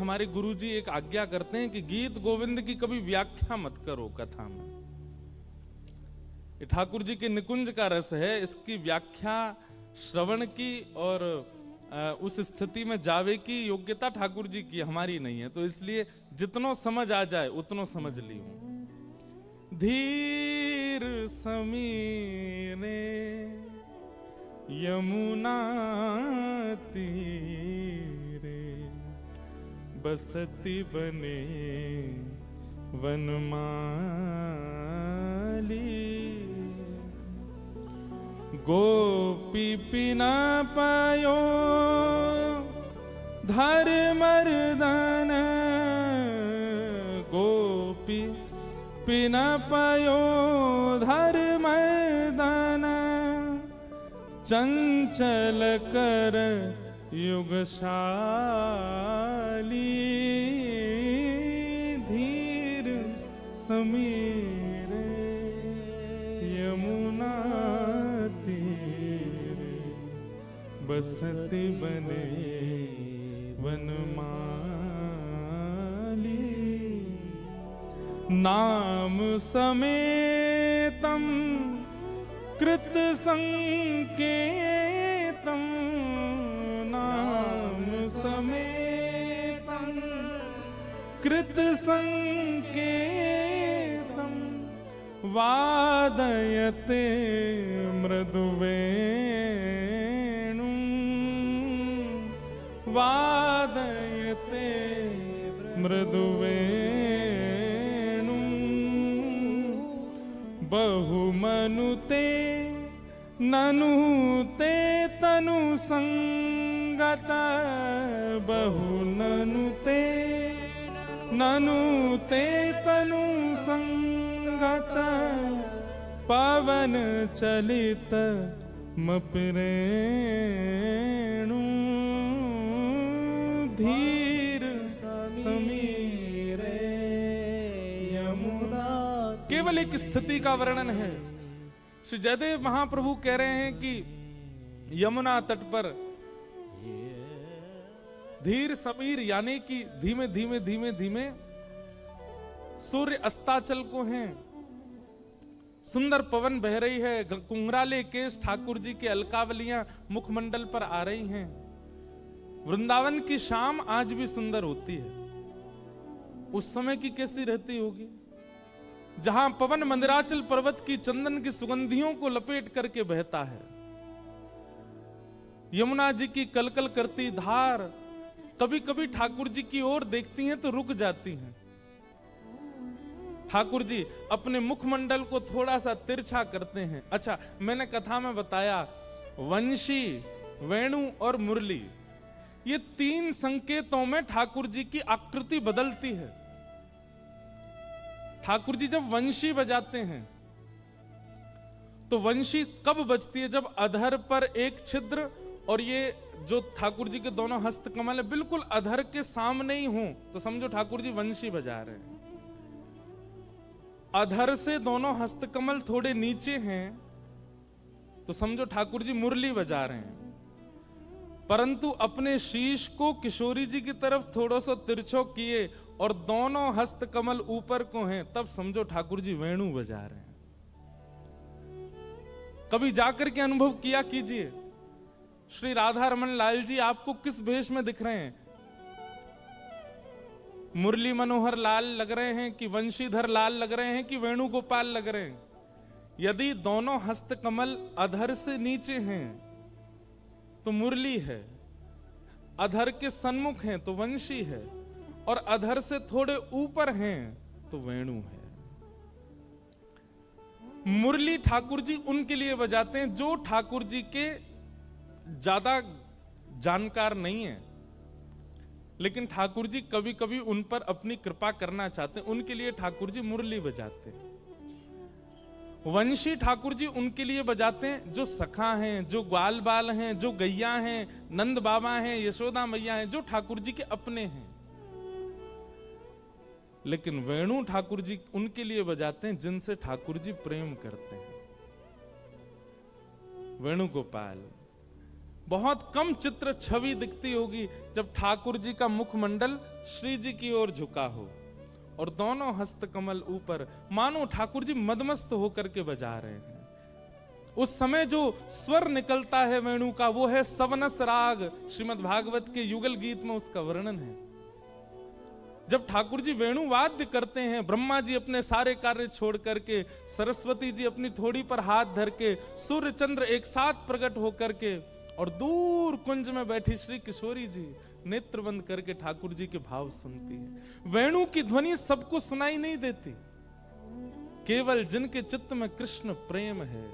हमारे गुरुजी एक आज्ञा करते हैं कि गीत गोविंद की कभी व्याख्या मत करो कथा में। ये ठाकुर जी के निकुंज का रस है, इसकी व्याख्या श्रवण की और उस स्थिति में जावे की योग्यता ठाकुर जी की, हमारी नहीं है। तो इसलिए जितनो समझ आ जाए उतनो समझ ली हूं। धीर समीरे यमुना तीरे बसती बने वनमाली, गोपी पिना पायो धर्मर्दन, गोपी पिना पायो धर्मर्दन, चंचल कर युगशाली, धीर समीरे यमुना तीरे बसती बने वनमाली, नाम समेतम कृत संकेतम, नाम समेतम कृत संकेतम, वादयते मृदुवेणु, वादयते मृदुवेणु, बहुमनुते ननुते तनु संगत, बहु ननुते ननुते तनु संगत, पवन चलित मपरेणु, धीर समीरे यमुना। केवल एक स्थिति का वर्णन है। श्री जयदेव महाप्रभु कह रहे हैं कि यमुना तट पर धीर समीर यानी कि धीमे धीमे धीमे धीमे सूर्य अस्ताचल को हैं, सुंदर पवन बह रही है, कुंगराले केश ठाकुर जी के अलकावलियां मुखमंडल पर आ रही हैं। वृंदावन की शाम आज भी सुंदर होती है। उस समय की कैसी रहती होगी, जहां पवन मंदिराचल पर्वत की चंदन की सुगंधियों को लपेट करके बहता है। यमुना जी की कलकल करती धार कभी कभी ठाकुर जी की ओर देखती हैं तो रुक जाती हैं। ठाकुर जी अपने मुखमंडल को थोड़ा सा तिरछा करते हैं। अच्छा, मैंने कथा में बताया वंशी, वेणु और मुरली, ये तीन संकेतों में ठाकुर जी की आकृति बदलती है। ठाकुर जी जब वंशी बजाते हैं तो वंशी कब बजती है, जब अधर पर एक छिद्र और ये जो ठाकुर जी के दोनों हस्त कमल है बिल्कुल अधर के सामने ही हों तो समझो ठाकुर जी वंशी बजा रहे हैं। अधर से दोनों हस्तकमल थोड़े नीचे हैं तो समझो ठाकुर जी मुरली बजा रहे हैं। परंतु अपने शीश को किशोरी जी की तरफ थोड़ा सा तिरछो किए और दोनों हस्तकमल ऊपर को हैं, तब समझो ठाकुर जी वेणु बजा रहे हैं। कभी जाकर के अनुभव किया कीजिए। श्री राधा रमन लाल जी आपको किस भेष में दिख रहे हैं? मुरली मनोहर लाल लग रहे हैं कि वंशीधर लाल लग रहे हैं कि वेणुगोपाल लग रहे हैं? यदि दोनों हस्तकमल अधर से नीचे हैं तो मुरली है, अधर के सन्मुख हैं तो वंशी है, और अधर से थोड़े ऊपर हैं तो वेणु है। मुरली ठाकुर जी उनके लिए बजाते हैं जो ठाकुर जी के ज्यादा जानकार नहीं है, लेकिन ठाकुर जी कभी कभी उन पर अपनी कृपा करना चाहते हैं, उनके लिए ठाकुर जी मुरली बजाते हैं। वंशी ठाकुर जी उनके लिए बजाते हैं जो सखा हैं, जो ग्वाल बाल हैं, जो गैया हैं, नंद बाबा हैं, यशोदा मैया हैं, जो ठाकुर जी के अपने हैं। लेकिन वेणु ठाकुर जी उनके लिए बजाते हैं जिनसे ठाकुर जी प्रेम करते हैं। वेणुगोपाल, बहुत कम चित्र छवि दिखती होगी जब ठाकुर जी का मुखमंडल श्री जी की ओर झुका हो और दोनों हस्त कमल ऊपर, मानो ठाकुर जी मदमस्त होकर के बजा रहे हैं। उस समय जो स्वर निकलता है वेणु का, वो है सवनस राग। श्रीमद् भागवत के युगल गीत में उसका वर्णन है। जब ठाकुर जी वेणु वाद्य करते हैं, ब्रह्मा जी अपने सारे कार्य छोड़ करके, सरस्वती जी अपनी थोड़ी पर हाथ धर के, सूर्य चंद्र एक साथ प्रकट होकर के, और दूर कुंज में बैठी श्री किशोरी जी नेत्र बंद करके ठाकुर जी के भाव सुनती है। वेणु की ध्वनि सबको सुनाई नहीं देती, केवल जिनके चित्त में कृष्ण प्रेम है।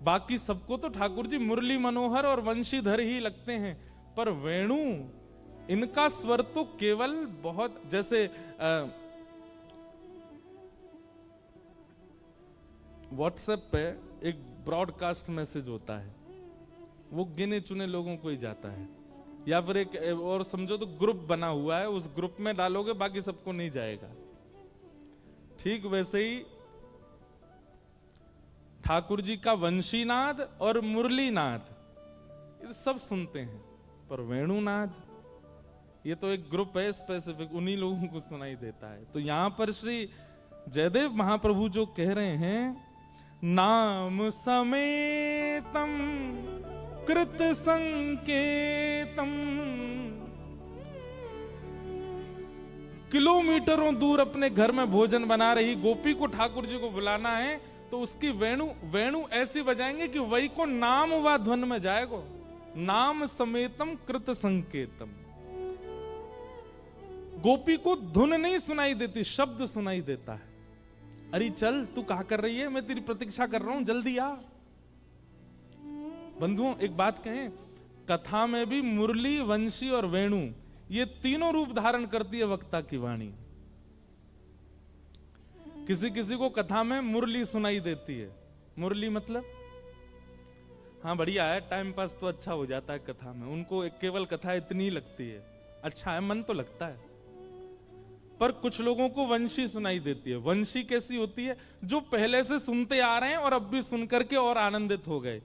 बाकी सबको तो ठाकुर जी मुरली मनोहर और वंशीधर ही लगते हैं, पर वेणु, इनका स्वर तो केवल बहुत, जैसे व्हाट्सएप पे एक ब्रॉडकास्ट मैसेज होता है, वो गिने चुने लोगों को ही जाता है, या फिर एक और समझो तो ग्रुप बना हुआ है, उस ग्रुप में डालोगे बाकी सबको नहीं जाएगा। ठीक वैसे ही ठाकुर जी का वंशीनाद और मुरलीनाद ये सब सुनते हैं, पर वेणुनाद ये तो एक ग्रुप है स्पेसिफिक, उन्हीं लोगों को सुनाई देता है। तो यहां पर श्री जयदेव महाप्रभु जो कह रहे हैं, नाम समेतम कृत संकेतम, किलोमीटरों दूर अपने घर में भोजन बना रही गोपी को ठाकुर जी को बुलाना है, तो उसकी वेणु ऐसी बजाएंगे कि वही को नाम व ध्वन में जाएगा। नाम समेतम कृत संकेतम। गोपी को धुन नहीं सुनाई देती, शब्द सुनाई देता है। अरे चल, तू क्या कर रही है, मैं तेरी प्रतीक्षा कर रहा हूं, जल्दी आ। बंधुओं एक बात कहें, कथा में भी मुरली, वंशी और वेणु ये तीनों रूप धारण करती है वक्ता की वाणी। किसी किसी को कथा में मुरली सुनाई देती है। मुरली मतलब हाँ बढ़िया है, टाइम पास तो अच्छा हो जाता है कथा में, उनको केवल कथा इतनी ही लगती है, अच्छा है, मन तो लगता है। पर कुछ लोगों को वंशी सुनाई देती है। वंशी कैसी होती है, जो पहले से सुनते आ रहे हैं और अब भी सुन करके और आनंदित हो गए।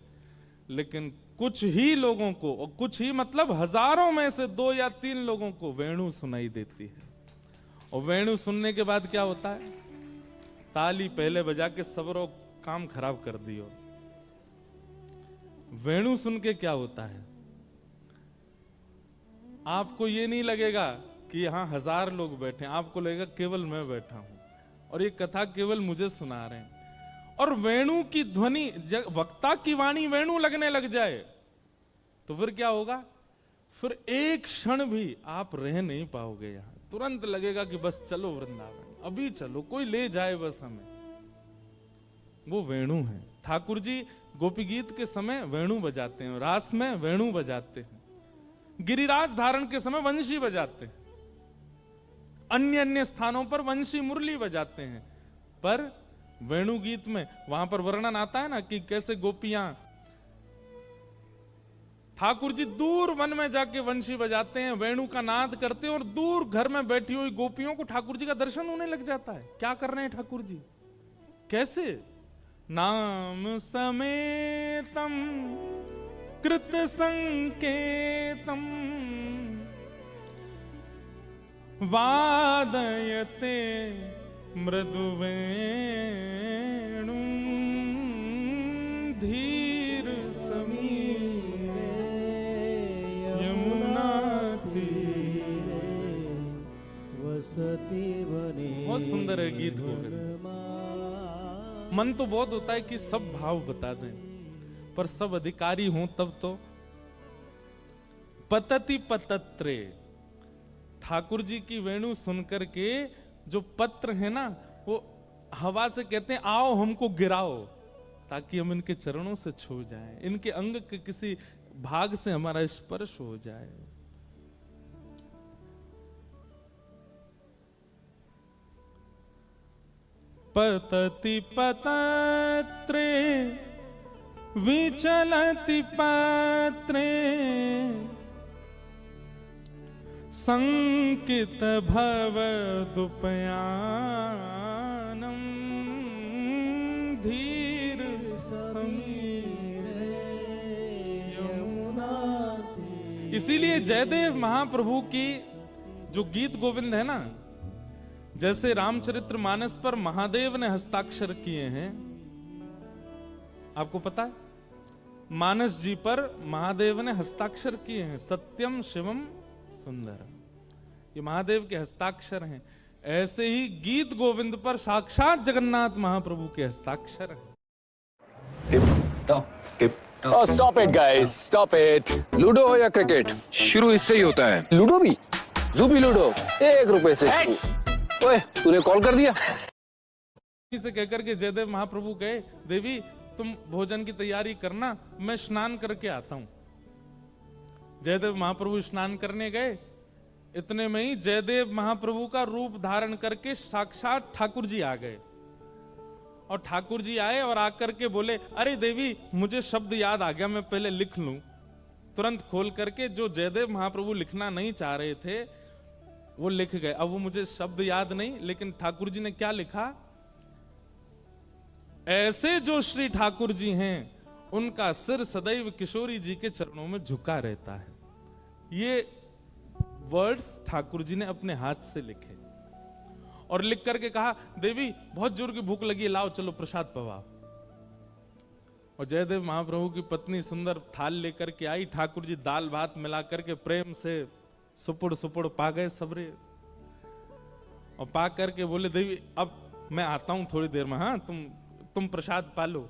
लेकिन कुछ ही लोगों को, और कुछ ही मतलब हजारों में से 2 या 3 लोगों को वेणु सुनाई देती है। और वेणु सुनने के बाद क्या होता है, ताली पहले बजा के सबरों काम खराब कर दियो। वेणु सुन के क्या होता है, आपको ये नहीं लगेगा कि यहां 1000 लोग बैठे हैं, आपको लगेगा केवल मैं बैठा हूं और ये कथा केवल मुझे सुना रहे हैं। और वेणु की ध्वनि, वक्ता की वाणी वेणु लगने लग जाए तो फिर क्या होगा, फिर एक क्षण भी आप रह नहीं पाओगे यहां। तुरंत लगेगा कि बस चलो वृंदावन, अभी चलो, कोई ले जाए बस हमें। वो वेणु है। ठाकुर जी गोपी गीत के समय वेणु बजाते हैं, रास में वेणु बजाते हैं, गिरिराज धारण के समय वंशी बजाते हैं, अन्य अन्य स्थानों पर वंशी मुरली बजाते हैं। पर वेणु गीत में वहां पर वर्णन आता है ना कि कैसे गोपियां, ठाकुर जी दूर वन में जाके वंशी बजाते हैं, वेणु का नाद करते हैं, और दूर घर में बैठी हुई गोपियों को ठाकुर जी का दर्शन होने लग जाता है। क्या कर रहे हैं ठाकुर जी, कैसे, नाम समेतम कृत संकेतम वादयते मृदुवेणु धीर समीरे यमुना तीरे वसति बने। बहुत सुंदर है गीत गोविंद। मन तो बहुत होता है कि सब भाव बता दें, पर सब अधिकारी हों तब तो। पतति पतत्रे, ठाकुर जी की वेणु सुनकर के जो पत्र है ना, वो हवा से कहते हैं आओ हमको गिराओ, ताकि हम इनके चरणों से छू जाएं, इनके अंग के किसी भाग से हमारा स्पर्श हो जाए। पतति पतत्रे विचलति पत्रे संकित भव दुपयानम धीर समीरे इसीलिए जयदेव महाप्रभु की जो गीत गोविंद है ना, जैसे रामचरित्र मानस पर महादेव ने हस्ताक्षर किए हैं, आपको पता है मानस जी पर महादेव ने हस्ताक्षर किए हैं, सत्यम शिवम सुंदर, ये महादेव के हस्ताक्षर हैं। ऐसे ही गीत गोविंद पर साक्षात जगन्नाथ महाप्रभु के हस्ताक्षर हैं। Oh, stop it, guys. Stop it. Ludo हो या क्रिकेट, शुरू इससे ही होता है। लूडो भी? जूबी लूडो 1 रुपए से शुरू। ओए, तूने कॉल कर दिया? इसे कहकर के जयदेव महाप्रभु गए, देवी तुम भोजन की तैयारी करना, मैं स्नान करके आता हूं। जयदेव महाप्रभु स्नान करने गए, इतने में ही जयदेव महाप्रभु का रूप धारण करके साक्षात ठाकुर जी आ गए। और ठाकुर जी आए और आकर के बोले, अरे देवी मुझे शब्द याद आ गया, मैं पहले लिख लूं। तुरंत खोल करके जो जयदेव महाप्रभु लिखना नहीं चाह रहे थे वो लिख गए। अब वो मुझे शब्द याद नहीं, लेकिन ठाकुर जी ने क्या लिखा, ऐसे जो श्री ठाकुर जी हैं उनका सिर सदैव किशोरी जी के चरणों में झुका रहता है। ये वर्ड्स ठाकुर जी ने अपने हाथ से लिखे और लिख करके कहा, देवी बहुत जोर की भूख लगी है, लाओ चलो प्रसाद पवाओ। और जयदेव महाप्रभु की पत्नी सुंदर थाल लेकर के आई, ठाकुर जी दाल भात मिला करके प्रेम से सुपुड़ सुपुड़ पा गए सबरे, और पा करके बोले, देवी अब मैं आता हूं थोड़ी देर में, हाँ तुम प्रसाद पालो।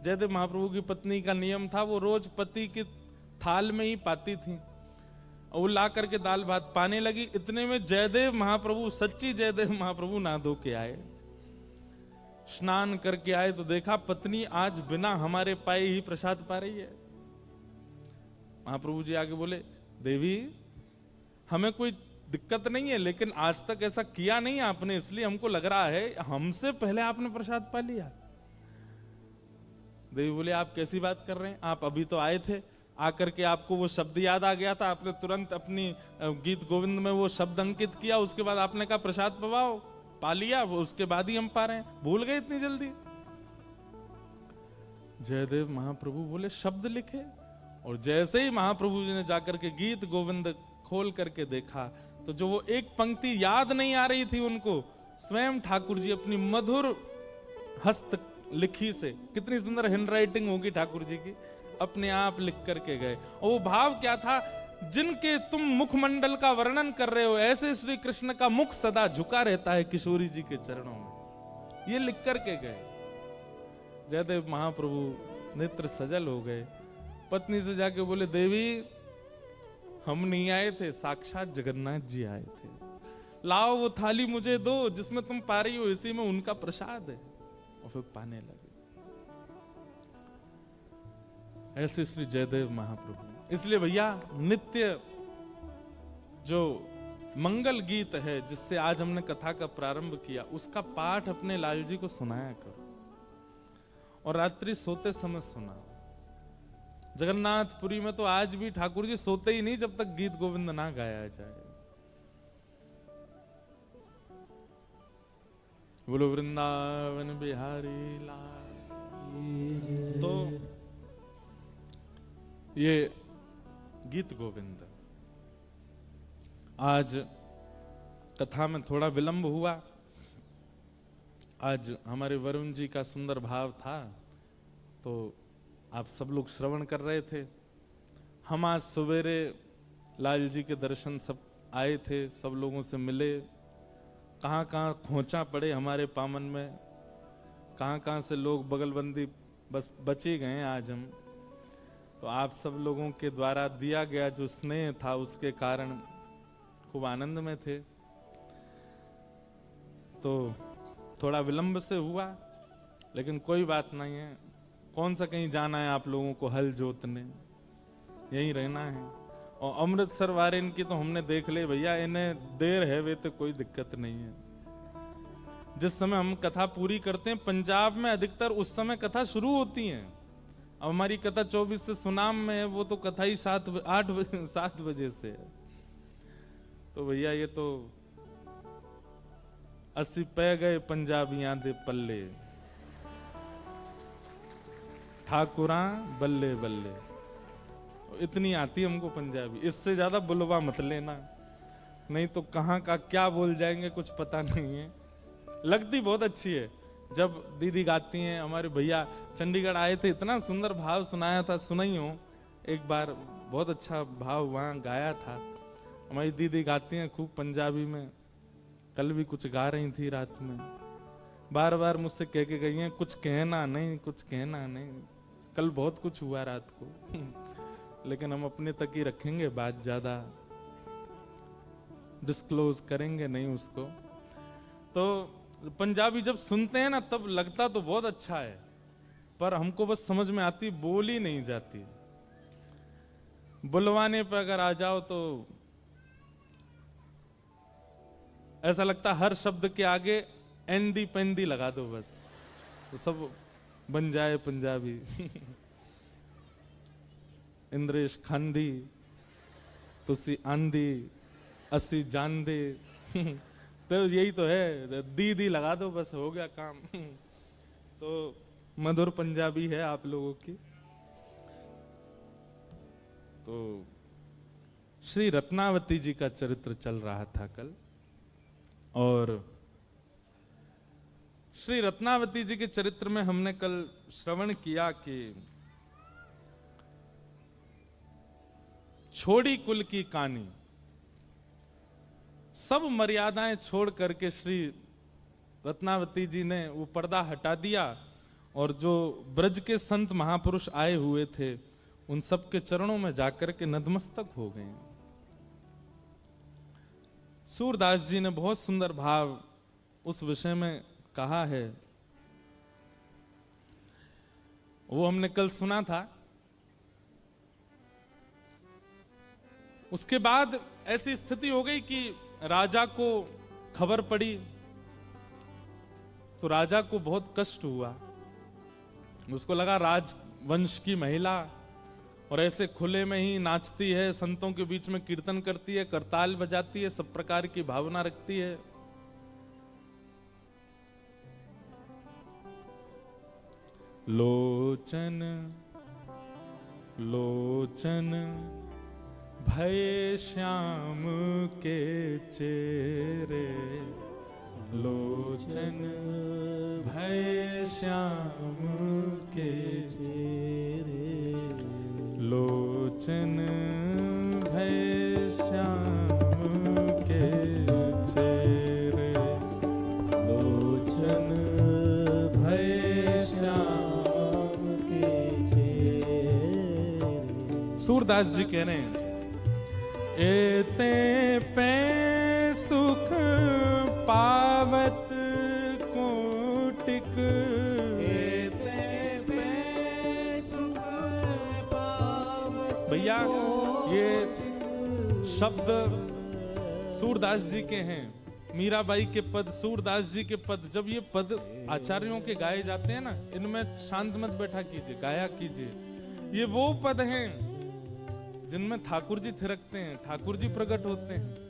जयदेव महाप्रभु की पत्नी का नियम था, वो रोज पति की थाल में ही पाती थी, और वो ला करके दाल भात पाने लगी। इतने में जयदेव महाप्रभु, सच्ची जयदेव महाप्रभु नहा धो के आए, स्नान करके आए, तो देखा पत्नी आज बिना हमारे पाए ही प्रसाद पा रही है। महाप्रभु जी आगे बोले, देवी हमें कोई दिक्कत नहीं है, लेकिन आज तक ऐसा किया नहीं आपने, इसलिए हमको लग रहा है हमसे पहले आपने प्रसाद पा लिया। देवी बोले, आप कैसी बात कर रहे हैं, आप अभी तो आए थे, आकर के आपको वो शब्द याद आ गया था, आपने तुरंत अपनी गीत गोविंद में वो शब्द अंकित किया, उसके बाद आपने कहा प्रसाद पवाओ, पा लिया, वो उसके बाद ही हम पा रहे हैं, भूल गए इतनी जल्दी। जयदेव महाप्रभु बोले, शब्द लिखे। और जैसे ही महाप्रभु जी ने जाकर के गीत गोविंद खोल करके देखा, तो जो वो एक पंक्ति याद नहीं आ रही थी उनको, स्वयं ठाकुर जी अपनी मधुर हस्त लिखी से, कितनी सुंदर हैंडराइटिंग होगी ठाकुर जी की, अपने आप लिख करके गए। और वो भाव क्या था, जिनके तुम मुखमंडल का वर्णन कर रहे हो, ऐसे श्री कृष्ण का मुख सदा झुका रहता है किशोरी जी के चरणों में, ये लिख करके गए। जयदेव महाप्रभु नेत्र सजल हो गए, पत्नी से जाके बोले, देवी हम नहीं आए थे, साक्षात जगन्नाथ जी आए थे, लाओ वो थाली मुझे दो जिसमें तुम पा रही हो, इसी में उनका प्रसाद है। और फिर पाने लगे। ऐसे श्री जयदेव महाप्रभु। इसलिए भैया नित्य जो मंगल गीत है जिससे आज हमने कथा का प्रारंभ किया, उसका पाठ अपने लाल जी को सुनाया करो, और रात्रि सोते समय सुना। जगन्नाथपुरी में तो आज भी ठाकुर जी सोते ही नहीं जब तक गीत गोविंद ना गाया जाए। बोलो वृंदावन बिहारी लाल। तो ये गीत गोविंद, आज कथा में थोड़ा विलंब हुआ। आज हमारे वरुण जी का सुंदर भाव था, तो आप सब लोग श्रवण कर रहे थे। हम आज सवेरे लाल जी के दर्शन सब आए थे, सब लोगों से मिले, कहाँ कहाँ खोचा पड़े हमारे पामन में, कहाँ कहाँ से लोग बगलबंदी बस बचे गए आज हम। तो आप सब लोगों के द्वारा दिया गया जो स्नेह था उसके कारण खूब आनंद में थे। तो थोड़ा विलंब से हुआ, लेकिन कोई बात नहीं है। कौन सा कहीं जाना है आप लोगों को हल जोतने, यहीं रहना है। और अमृतसर वाले इनकी तो हमने देख ले भैया, इन्हें देर है वे तो कोई दिक्कत नहीं है। जिस समय हम कथा पूरी करते हैं पंजाब में अधिकतर उस समय कथा शुरू होती है। अब हमारी कथा 24 से सुनाम में है, वो तो कथा ही 7 बजे से है। तो भैया ये तो 80 पै गए पंजाबियां दे पल्ले, ठाकुरा बल्ले बल्ले। इतनी आती हमको पंजाबी, इससे ज्यादा बुलवा मत लेना, नहीं तो कहाँ का क्या बोल जाएंगे कुछ पता नहीं है। लगती बहुत अच्छी है जब दीदी गाती हैं। हमारे भैया चंडीगढ़ आए थे, इतना सुंदर भाव सुनाया था, सुनाई हो एक बार, बहुत अच्छा भाव वहाँ गाया था। हमारी दीदी गाती हैं खूब पंजाबी में, कल भी कुछ गा रही थी रात में, बार बार मुझसे कह के गई हैं कुछ कहना नहीं, कुछ कहना नहीं। कल बहुत कुछ हुआ रात को लेकिन हम अपने तक ही रखेंगे, बात ज्यादा डिस्क्लोज करेंगे नहीं उसको। तो पंजाबी जब सुनते हैं ना तब लगता तो बहुत अच्छा है, पर हमको बस समझ में आती, बोली नहीं जाती। बुलवाने पे अगर आ जाओ तो ऐसा लगता हर शब्द के आगे एंदी पेंदी लगा दो बस, तो सब बन जाए पंजाबी। इंद्रेश खांदी तुसी आंधी असी जान दे। तो यही तो है, दीदी लगा दो बस हो गया काम। तो मधुर पंजाबी है आप लोगों की। तो श्री रत्नावती जी का चरित्र चल रहा था कल, और श्री रत्नावती जी के चरित्र में हमने कल श्रवण किया कि छोड़ी कुल की कहानी, सब मर्यादाएं छोड़ करके श्री रत्नावती जी ने वो पर्दा हटा दिया, और जो ब्रज के संत महापुरुष आए हुए थे उन सब के चरणों में जाकर के नतमस्तक हो गए। सूरदास जी ने बहुत सुंदर भाव उस विषय में कहा है, वो हमने कल सुना था। उसके बाद ऐसी स्थिति हो गई कि राजा को खबर पड़ी, तो राजा को बहुत कष्ट हुआ। उसको लगा राजवंश की महिला और ऐसे खुले में ही नाचती है, संतों के बीच में कीर्तन करती है, करताल बजाती है, सब प्रकार की भावना रखती है। लोचन लोचन भय श्याम के चेहरे, लोचन भय श्याम के चेहरे, लोचन भय श्याम के चेहरे, लोचन भय श्याम के चेहरे। सूरदास जी कह रहे हैं, एते पे सुख पावत कोटिक, एते पे सुख पावत। भैया ये शब्द सूरदास जी के हैं, मीराबाई के पद, सूरदास जी के पद। जब ये पद आचार्यों के गाए जाते हैं ना, इनमें शांत मत बैठा कीजिए, गाया कीजिए। ये वो पद हैं जिनमें ठाकुर जी थिरकते हैं, ठाकुर जी प्रकट होते हैं।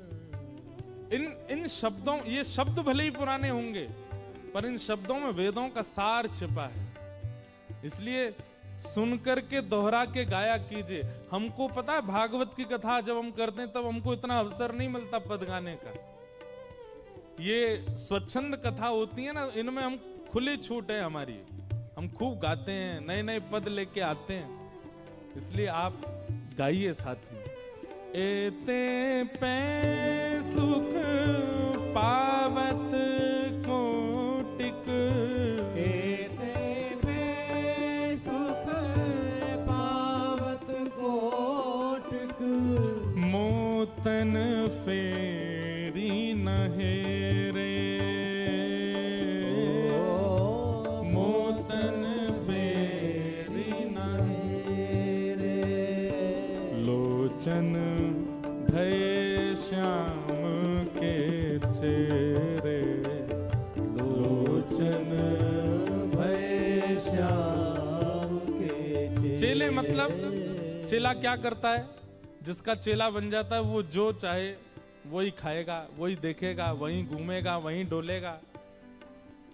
इन शब्दों, ये शब्द भले ही पुराने होंगे पर इन शब्दों में वेदों का सार छिपा है, इसलिए सुन करके दोहरा के गाया कीजिए। हमको पता है भागवत की कथा जब हम करते हैं तब हमको इतना अवसर नहीं मिलता पद गाने का। ये स्वच्छंद कथा होती है ना, इनमें हम खुली छूट है हमारी, हम खूब गाते हैं, नए नए पद लेके आते हैं, इसलिए आप गाइए साथी। एते पे सुख पावत कोटिक, एते पे सुख पावत कोटिक, मोतन फेरी नहेरे, मोतन फेरी नहेरे, लोचन भय श्याम के चेहरे, लोचन भय श्याम के चेहरे। चेले मतलब, चेला क्या करता है? जिसका चेला बन जाता है वो जो चाहे वही खाएगा, वही देखेगा, वही घूमेगा, वही डोलेगा।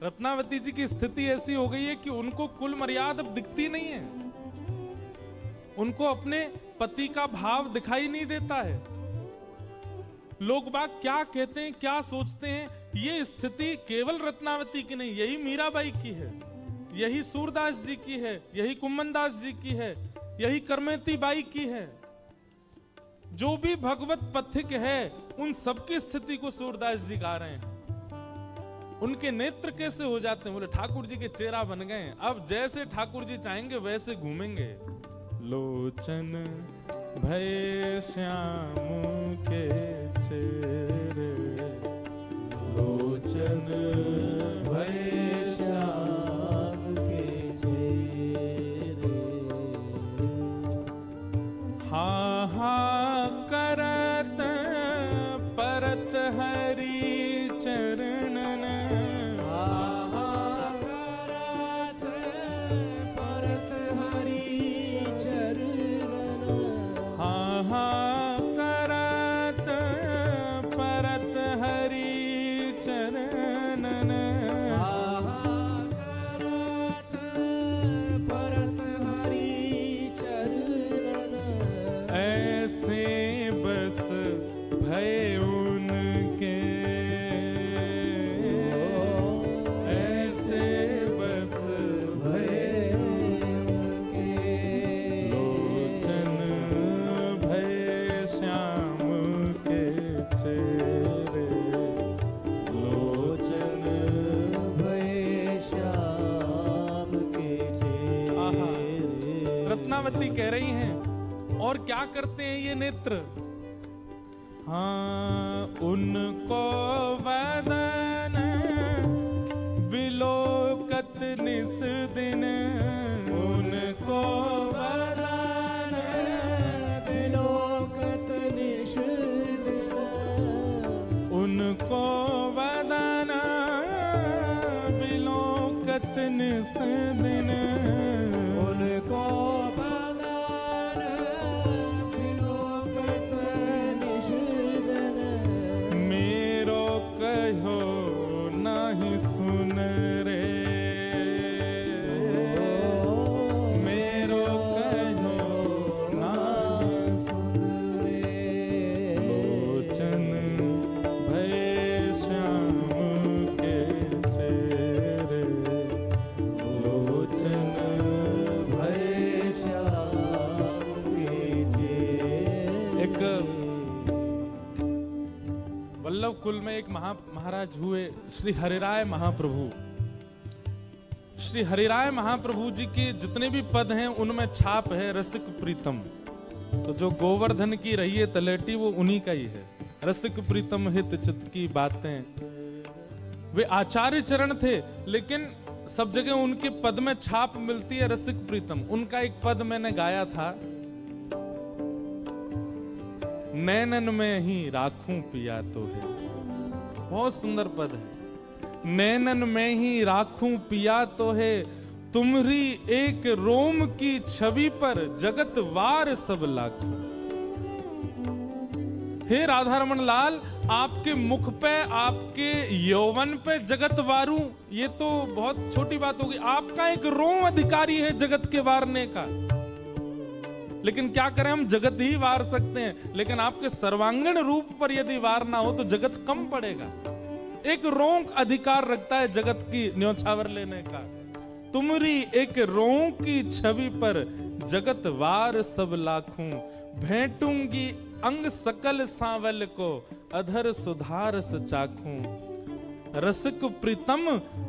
रत्नावती जी की स्थिति ऐसी हो गई है कि उनको कुल मर्यादा अब दिखती नहीं है। उनको अपने पति का भाव दिखाई नहीं देता है। लोग बाग क्या कहते हैं, क्या सोचते हैं, ये स्थिति केवल रत्नावती की नहीं, यही मीराबाई की है, यही सूरदास जी की है, यही कुम्मनदास जी की है, यही करमेती बाई की है। जो भी भगवत पथिक है उन सबकी स्थिति को सूरदास जी गा रहे हैं। उनके नेत्र कैसे हो जाते हैं, बोले ठाकुर जी के चेहरा बन गए, अब जैसे ठाकुर जी चाहेंगे वैसे घूमेंगे। लोचन भय श्याम के चेहरे, लोचन भय श्याम के चेहरे, हा हा करत परत हरि चरणन, हा हा करत परत हरि चरणन, हा हा करत परत हरि चरणन, हा हा करत परत हरि चरणन, ऐसे बस भय उनके, ऐसे बस भय उनके, लोचन भय श्याम के चेहरे, लोचन भय श्याम के चेहरे। रत्नावती कह रही हैं, और क्या करते हैं ये नेत्र, हाँ उनको वदन विलोकत निस दिन, उनको वदन विलोकत निस दिन, उनको वदन विलोकत निस दिन, उनको नहीं सुन रे, मेरो कहो ना सुन रे, लोचन भय श्याम के चेहरे, लोचन भय श्याम के चेहरे। एक वल्लभ कुल में एक महाराज हुए श्री हरिराय महाप्रभु। श्री हरिराय महाप्रभु जी के जितने भी पद हैं उनमें छाप है रसिक प्रीतम। तो जो गोवर्धन की रही है तलेटी वो उन्हीं का ही है। रसिक प्रीतम हित चित की बातें, वे आचार्य चरण थे लेकिन सब जगह उनके पद में छाप मिलती है रसिक प्रीतम। उनका एक पद मैंने गाया था, नैनन में ही राखूं पिया तो है, बहुत सुंदर पद है। नैनन में ही राखूं पिया तो है, तुम्हारी एक रोम की छवि पर जगत वार सब लाखों। हे राधारमण लाल, आपके मुख पे, आपके यौवन पे जगत वारूं, ये तो बहुत छोटी बात होगी। आपका एक रोम अधिकारी है जगत के वारने का, लेकिन क्या करें, हम जगत ही वार सकते हैं, लेकिन आपके सर्वांगीण रूप पर यदि वार ना हो तो जगत कम पड़ेगा। एक रोंक अधिकार रखता है जगत की न्योछावर लेने का। तुम्हारी एक रोंक की छवि पर जगत वार सब लाखों, भेंटूंगी अंग सकल सांवल को, अधर सुधारस चाखूं। रसिक प्रीतम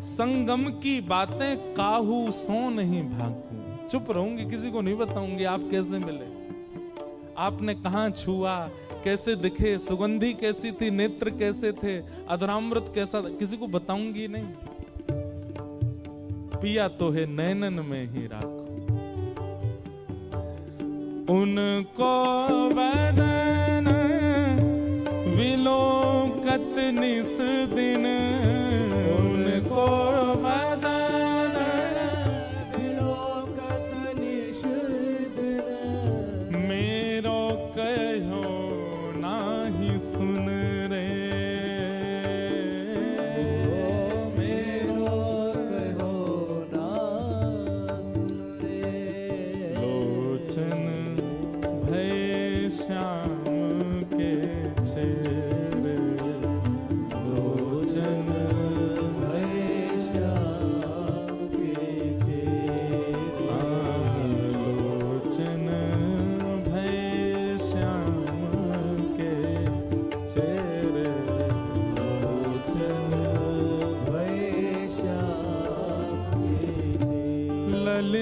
संगम की बातें काहू सो नहीं भाकूं। चुप रहूंगी, किसी को नहीं बताऊंगी आप कैसे मिले, आपने कहां छुआ, कैसे दिखे, सुगंधी कैसी थी, नेत्र कैसे थे, अधरामृत कैसा था, किसी को बताऊंगी नहीं। पिया तो है नैनन में ही राखो, उनको वदन विलोकत निस दिन, उनको वदन विलोकत निस दिन, मेरो कहो नाही सुन रे, मेरो कहो ना सुन रे, लोचन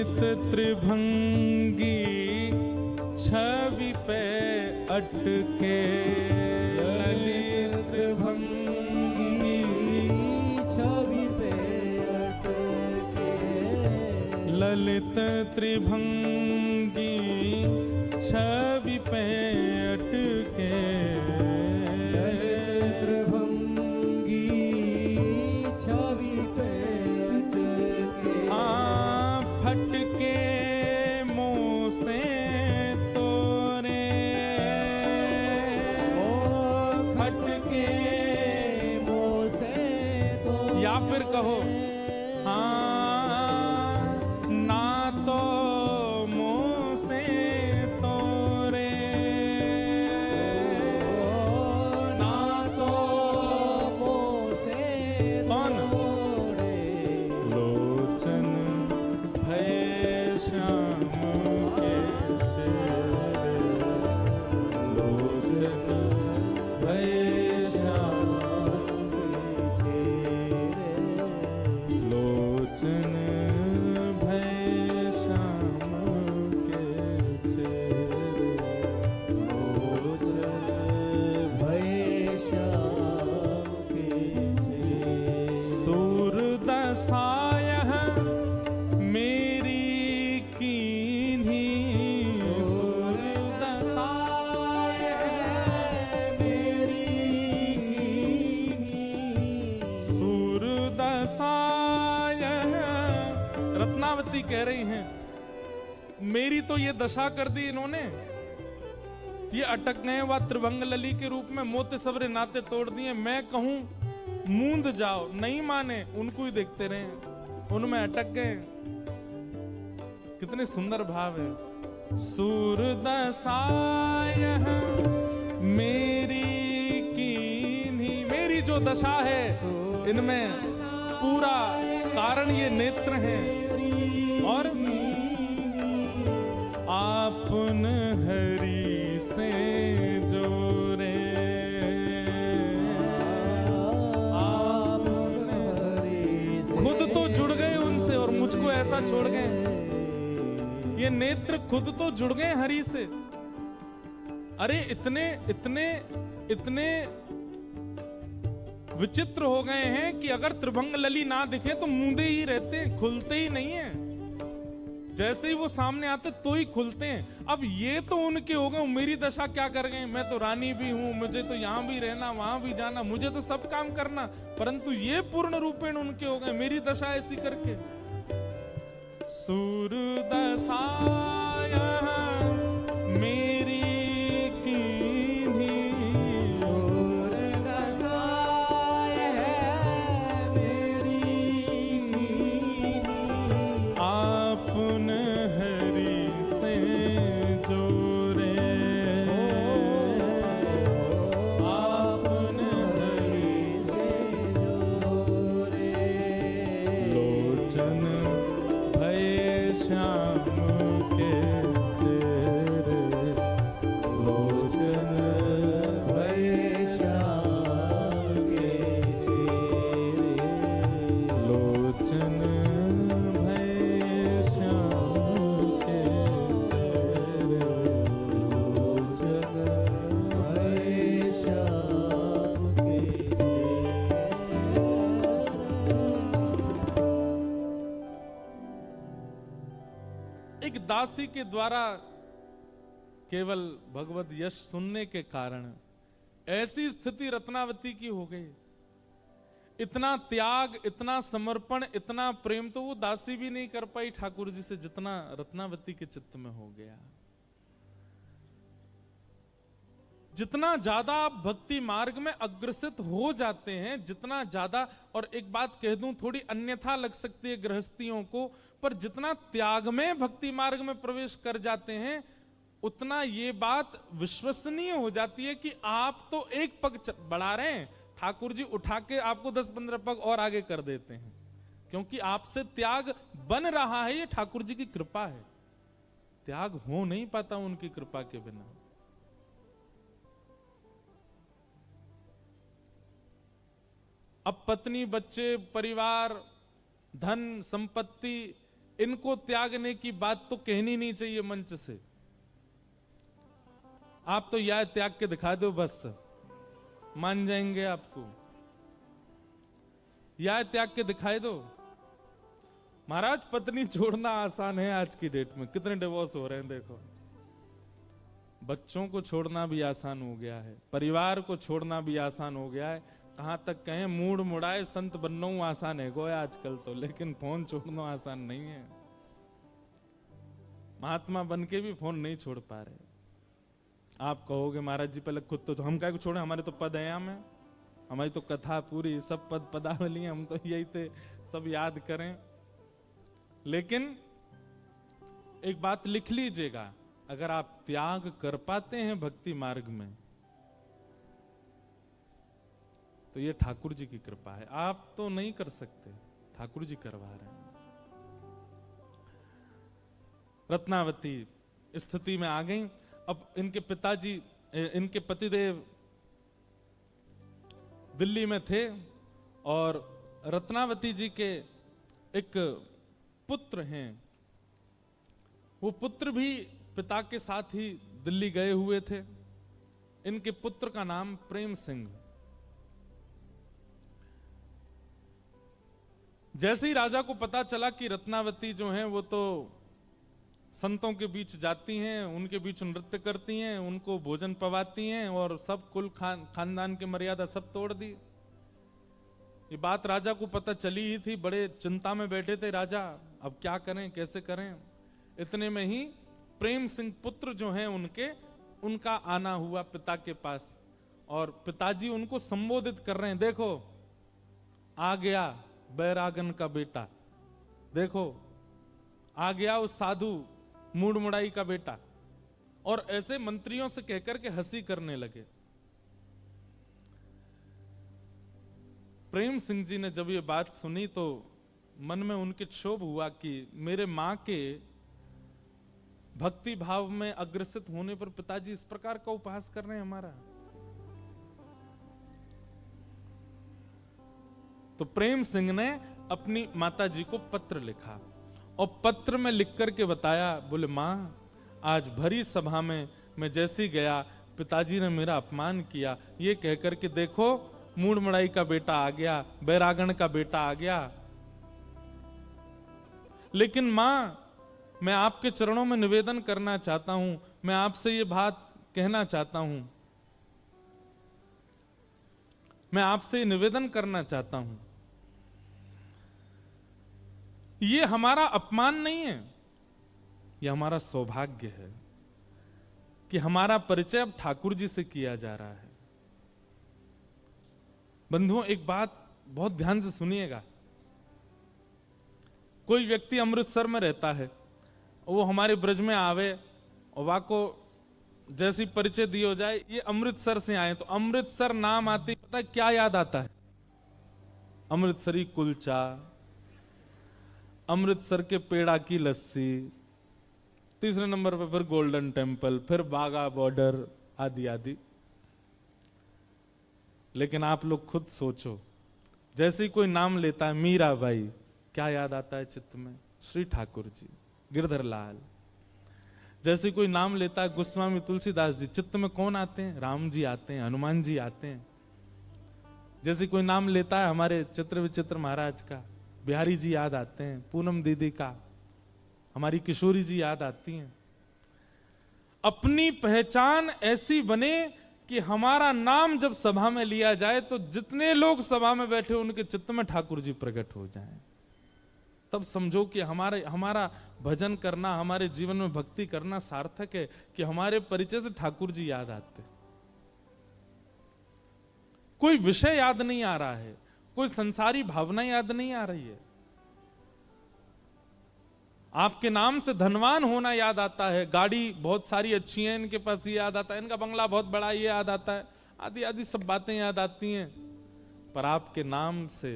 ललित त्रिभंगी छवि पे अटके, ललित त्रिभंगी छवि पे अटके, ललित त्रिभंगी छवि पे अटके, त्रिभंगी छवि पे अटके, फटके मुंह से तोरे, फटके मुंह से तो, या फिर कहो ना तो मुंह से तोरे, ना तो मुंह से कौन? तोड़े, लोचन भय श्याम के चेहरे, लोचन भय श्याम, लोचन भय श्याम के चेहरे, लोचन भय श्याम के चेहरे, सूरदसाय मेरी कीन्ही, सूरदसाय मेरी कीन्ही, सूरदसाय। रत्नावती कह रही हैं मेरी तो ये दशा कर दी इन्होंने, ये अटक गए व त्रिभंग लली के रूप में मोते सबरे नाते तोड़ दिए। मैं कहूं मूंद जाओ, नहीं माने, उनको ही देखते रहे, उनमें अटक गए। कितने सुंदर भाव है। सूरदसाय मेरी कीन्ही, मेरी जो दशा है इनमें पूरा कारण ये नेत्र हैं, और आपन हरि से जोरे, खुद तो जुड़ गए उनसे और मुझको ऐसा छोड़ गए। ये नेत्र खुद तो जुड़ गए हरि से। अरे इतने इतने इतने विचित्र हो गए हैं कि अगर त्रिभंग लली ना दिखे तो मूंदे ही रहते हैं, खुलते ही नहीं है। जैसे ही वो सामने आते तो ही खुलते हैं। अब ये तो उनके हो गए, मेरी दशा क्या कर गए? मैं तो रानी भी हूं, मुझे तो यहां भी रहना, वहां भी जाना, मुझे तो सब काम करना, परंतु ये पूर्ण रूपेण उनके हो गए, मेरी दशा ऐसी करके। सूरदसाय मेरी कीन्ही, सूरदसाय मेरी कीन्ही, आपन हरि से जोरे, आपन हरि से जोरे, लोचन भय श्याम के चेहरे, लोचन भय श्याम के चेहरे, लोचन भय श्याम के चेहरे, लोचन भय श्याम के चेहरे। एक दासी के द्वारा केवल भगवत यश सुनने के कारण ऐसी स्थिति रत्नावती की हो गई। इतना त्याग, इतना समर्पण, इतना प्रेम तो वो दासी भी नहीं कर पाई ठाकुर जी से, जितना रत्नावती के चित्त में हो गया। जितना ज्यादा आप भक्ति मार्ग में अग्रसित हो जाते हैं, जितना ज्यादा, और एक बात कह दूं थोड़ी अन्यथा लग सकती है गृहस्थियों को, पर जितना त्याग में भक्ति मार्ग में प्रवेश कर जाते हैं, उतना ये बात विश्वसनीय हो जाती है कि आप तो एक पग बढ़ा रहे हैं, ठाकुर जी उठा के आपको 10-15 पग और आगे कर देते हैं, क्योंकि आपसे त्याग बन रहा है। ये ठाकुर जी की कृपा है, त्याग हो नहीं पाता उनकी कृपा के बिना। अब पत्नी, बच्चे, परिवार, धन संपत्ति, इनको त्यागने की बात तो कहनी नहीं चाहिए मंच से। आप तो यह त्याग के दिखा दो, बस मान जाएंगे आपको। यह त्याग के दिखाई दो। महाराज, पत्नी छोड़ना आसान है आज की डेट में, कितने डिवोर्स हो रहे हैं देखो। बच्चों को छोड़ना भी आसान हो गया है, परिवार को छोड़ना भी आसान हो गया है। कहां तक कहें, मूड मुड़ाए संत बनना आसान है गोया आजकल तो, लेकिन फोन छोड़ना आसान नहीं है। महात्मा बन के भी फोन नहीं छोड़ पा रहे। आप कहोगे महाराज जी पहले खुद तो हम क्या को छोड़े, हमारे तो पद है में, हमारी तो कथा पूरी सब पद पदावली, हम तो यही थे सब याद करें। लेकिन एक बात लिख लीजिएगा, अगर आप त्याग कर पाते हैं भक्ति मार्ग में तो ये ठाकुर जी की कृपा है। आप तो नहीं कर सकते, ठाकुर जी करवा रहे हैं। रत्नावती स्थिति में आ गई। अब इनके पिताजी, इनके पतिदेव दिल्ली में थे और रत्नावती जी के एक पुत्र हैं। वो पुत्र भी पिता के साथ ही दिल्ली गए हुए थे। इनके पुत्र का नाम प्रेम सिंह। जैसे ही राजा को पता चला कि रत्नावती जो हैं वो तो संतों के बीच जाती हैं, उनके बीच नृत्य करती हैं, उनको भोजन पवाती हैं और सब कुल खानदान की मर्यादा सब तोड़ दी। ये बात राजा को पता चली ही थी, बड़े चिंता में बैठे थे राजा, अब क्या करें कैसे करें। इतने में ही प्रेम सिंह पुत्र जो हैं उनका आना हुआ पिता के पास और पिताजी उनको संबोधित कर रहे हैं, देखो आ गया बैरागन का बेटा, देखो आ गया उस साधु मूड मुड़ाई का बेटा। और ऐसे मंत्रियों से कहकर के हंसी करने लगे। प्रेम सिंह जी ने जब ये बात सुनी तो मन में उनके क्षोभ हुआ कि मेरे मां के भक्ति भाव में अग्रसित होने पर पिताजी इस प्रकार का उपहास कर रहे हैं हमारा। तो प्रेम सिंह ने अपनी माता जी को पत्र लिखा और पत्र में लिख करके बताया, बोले मां, आज भरी सभा में मैं जैसी गया पिताजी ने मेरा अपमान किया, ये कहकर के देखो मूड मड़ाई का बेटा आ गया, बैरागण का बेटा आ गया। लेकिन मां, मैं आपके चरणों में निवेदन करना चाहता हूं, मैं आपसे ये बात कहना चाहता हूं, मैं आपसे निवेदन करना चाहता हूं, ये हमारा अपमान नहीं है, ये हमारा सौभाग्य है कि हमारा परिचय अब ठाकुर जी से किया जा रहा है। बंधुओं, एक बात बहुत ध्यान से सुनिएगा। कोई व्यक्ति अमृतसर में रहता है, वो हमारे ब्रज में आवे और वाको जैसी परिचय दी हो जाए, ये अमृतसर से आए, तो अमृतसर नाम आते ही पता है क्या याद आता है? अमृतसरी कुलचा, अमृतसर के पेड़ा की लस्सी, तीसरे नंबर पर फिर गोल्डन टेम्पल, फिर बागा बॉर्डर आदि आदि। लेकिन आप लोग खुद सोचो, जैसे ही कोई नाम लेता है मीराबाई, क्या याद आता है चित्त में? श्री ठाकुर जी, गिरधर लाल। जैसे कोई नाम लेता है गोस्वामी तुलसीदास जी, चित्त में कौन आते हैं? राम जी आते हैं, हनुमान जी आते हैं। जैसे कोई नाम लेता है हमारे चित्र विचित्र महाराज का, बिहारी जी याद आते हैं, पूनम दीदी का, हमारी किशोरी जी याद आती हैं। अपनी पहचान ऐसी बने कि हमारा नाम जब सभा में लिया जाए तो जितने लोग सभा में बैठे उनके चित्त में ठाकुर जी प्रकट हो जाएं। तब समझो कि हमारा भजन करना, हमारे जीवन में भक्ति करना सार्थक है कि हमारे परिचय से ठाकुर जी याद आते। कोई विषय याद नहीं आ रहा है, कोई संसारी भावना याद नहीं आ रही है। आपके नाम से धनवान होना याद आता है, गाड़ी बहुत सारी अच्छी है इनके पास, ये याद आता है, इनका बंगला बहुत बड़ा ये याद आता है, आदि आदि सब बातें याद आती हैं। पर आपके नाम से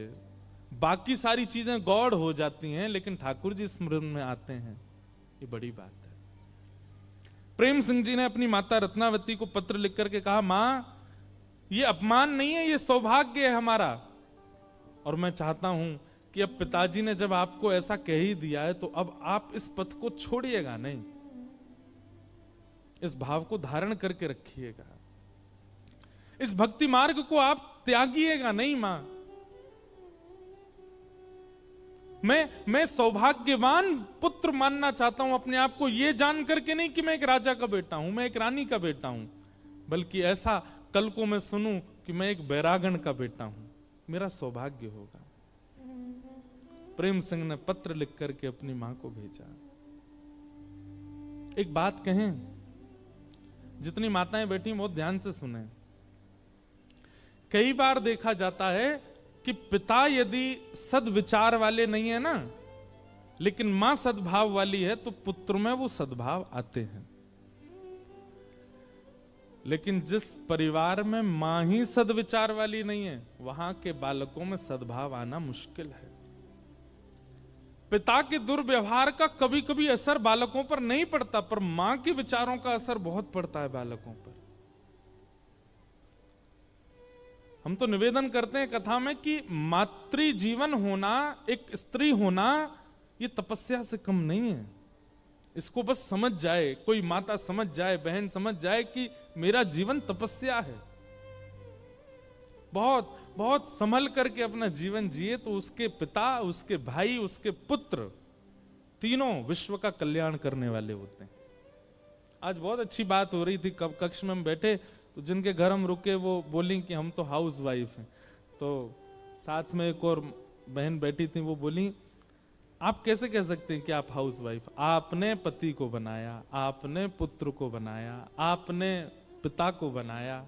बाकी सारी चीजें गौड़ हो जाती हैं, लेकिन ठाकुर जी स्मरण में आते हैं, ये बड़ी बात है। प्रेम सिंह जी ने अपनी माता रत्नावती को पत्र लिख करके कहा, मां, ये अपमान नहीं है, ये सौभाग्य है हमारा, और मैं चाहता हूं कि अब पिताजी ने जब आपको ऐसा कह ही दिया है तो अब आप इस पथ को छोड़िएगा नहीं, इस भाव को धारण करके रखिएगा, इस भक्ति मार्ग को आप त्यागिएगा नहीं। मां, मैं सौभाग्यवान पुत्र मानना चाहता हूं अपने आप को, यह जान करके नहीं कि मैं एक राजा का बेटा हूं, मैं एक रानी का बेटा हूं, बल्कि ऐसा कल को मैं सुनूं कि मैं एक बैरागण का बेटा हूं, मेरा सौभाग्य होगा। प्रेम सिंह ने पत्र लिख करके अपनी मां को भेजा। एक बात कहें, जितनी माताएं बैठी बहुत ध्यान से सुने। कई बार देखा जाता है कि पिता यदि सद्विचार वाले नहीं है ना, लेकिन मां सद्भाव वाली है, तो पुत्र में वो सद्भाव आते हैं। लेकिन जिस परिवार में मां ही सद्विचार वाली नहीं है, वहां के बालकों में सद्भाव आना मुश्किल है। पिता के दुर्व्यवहार का कभी कभी असर बालकों पर नहीं पड़ता, पर मां के विचारों का असर बहुत पड़ता है बालकों पर। हम तो निवेदन करते हैं कथा में कि मातृ जीवन होना, एक स्त्री होना, यह तपस्या से कम नहीं है। इसको बस समझ जाए, कोई माता समझ जाए, बहन समझ जाए कि मेरा जीवन तपस्या है, बहुत बहुत संभल करके अपना जीवन जिए, तो उसके पिता, उसके भाई, उसके पुत्र तीनों विश्व का कल्याण करने वाले होते हैं। आज बहुत अच्छी बात हो रही थी, कब कक्ष में हम बैठे तो जिनके घर हम रुके वो बोली कि हम तो हाउस वाइफ हैं, तो साथ में एक और बहन बैठी थी, वो बोली आप कैसे कह सकते हैं कि आप हाउस वाइफ? आपने पति को बनाया, आपने पुत्र को बनाया, आपने पिता को बनाया,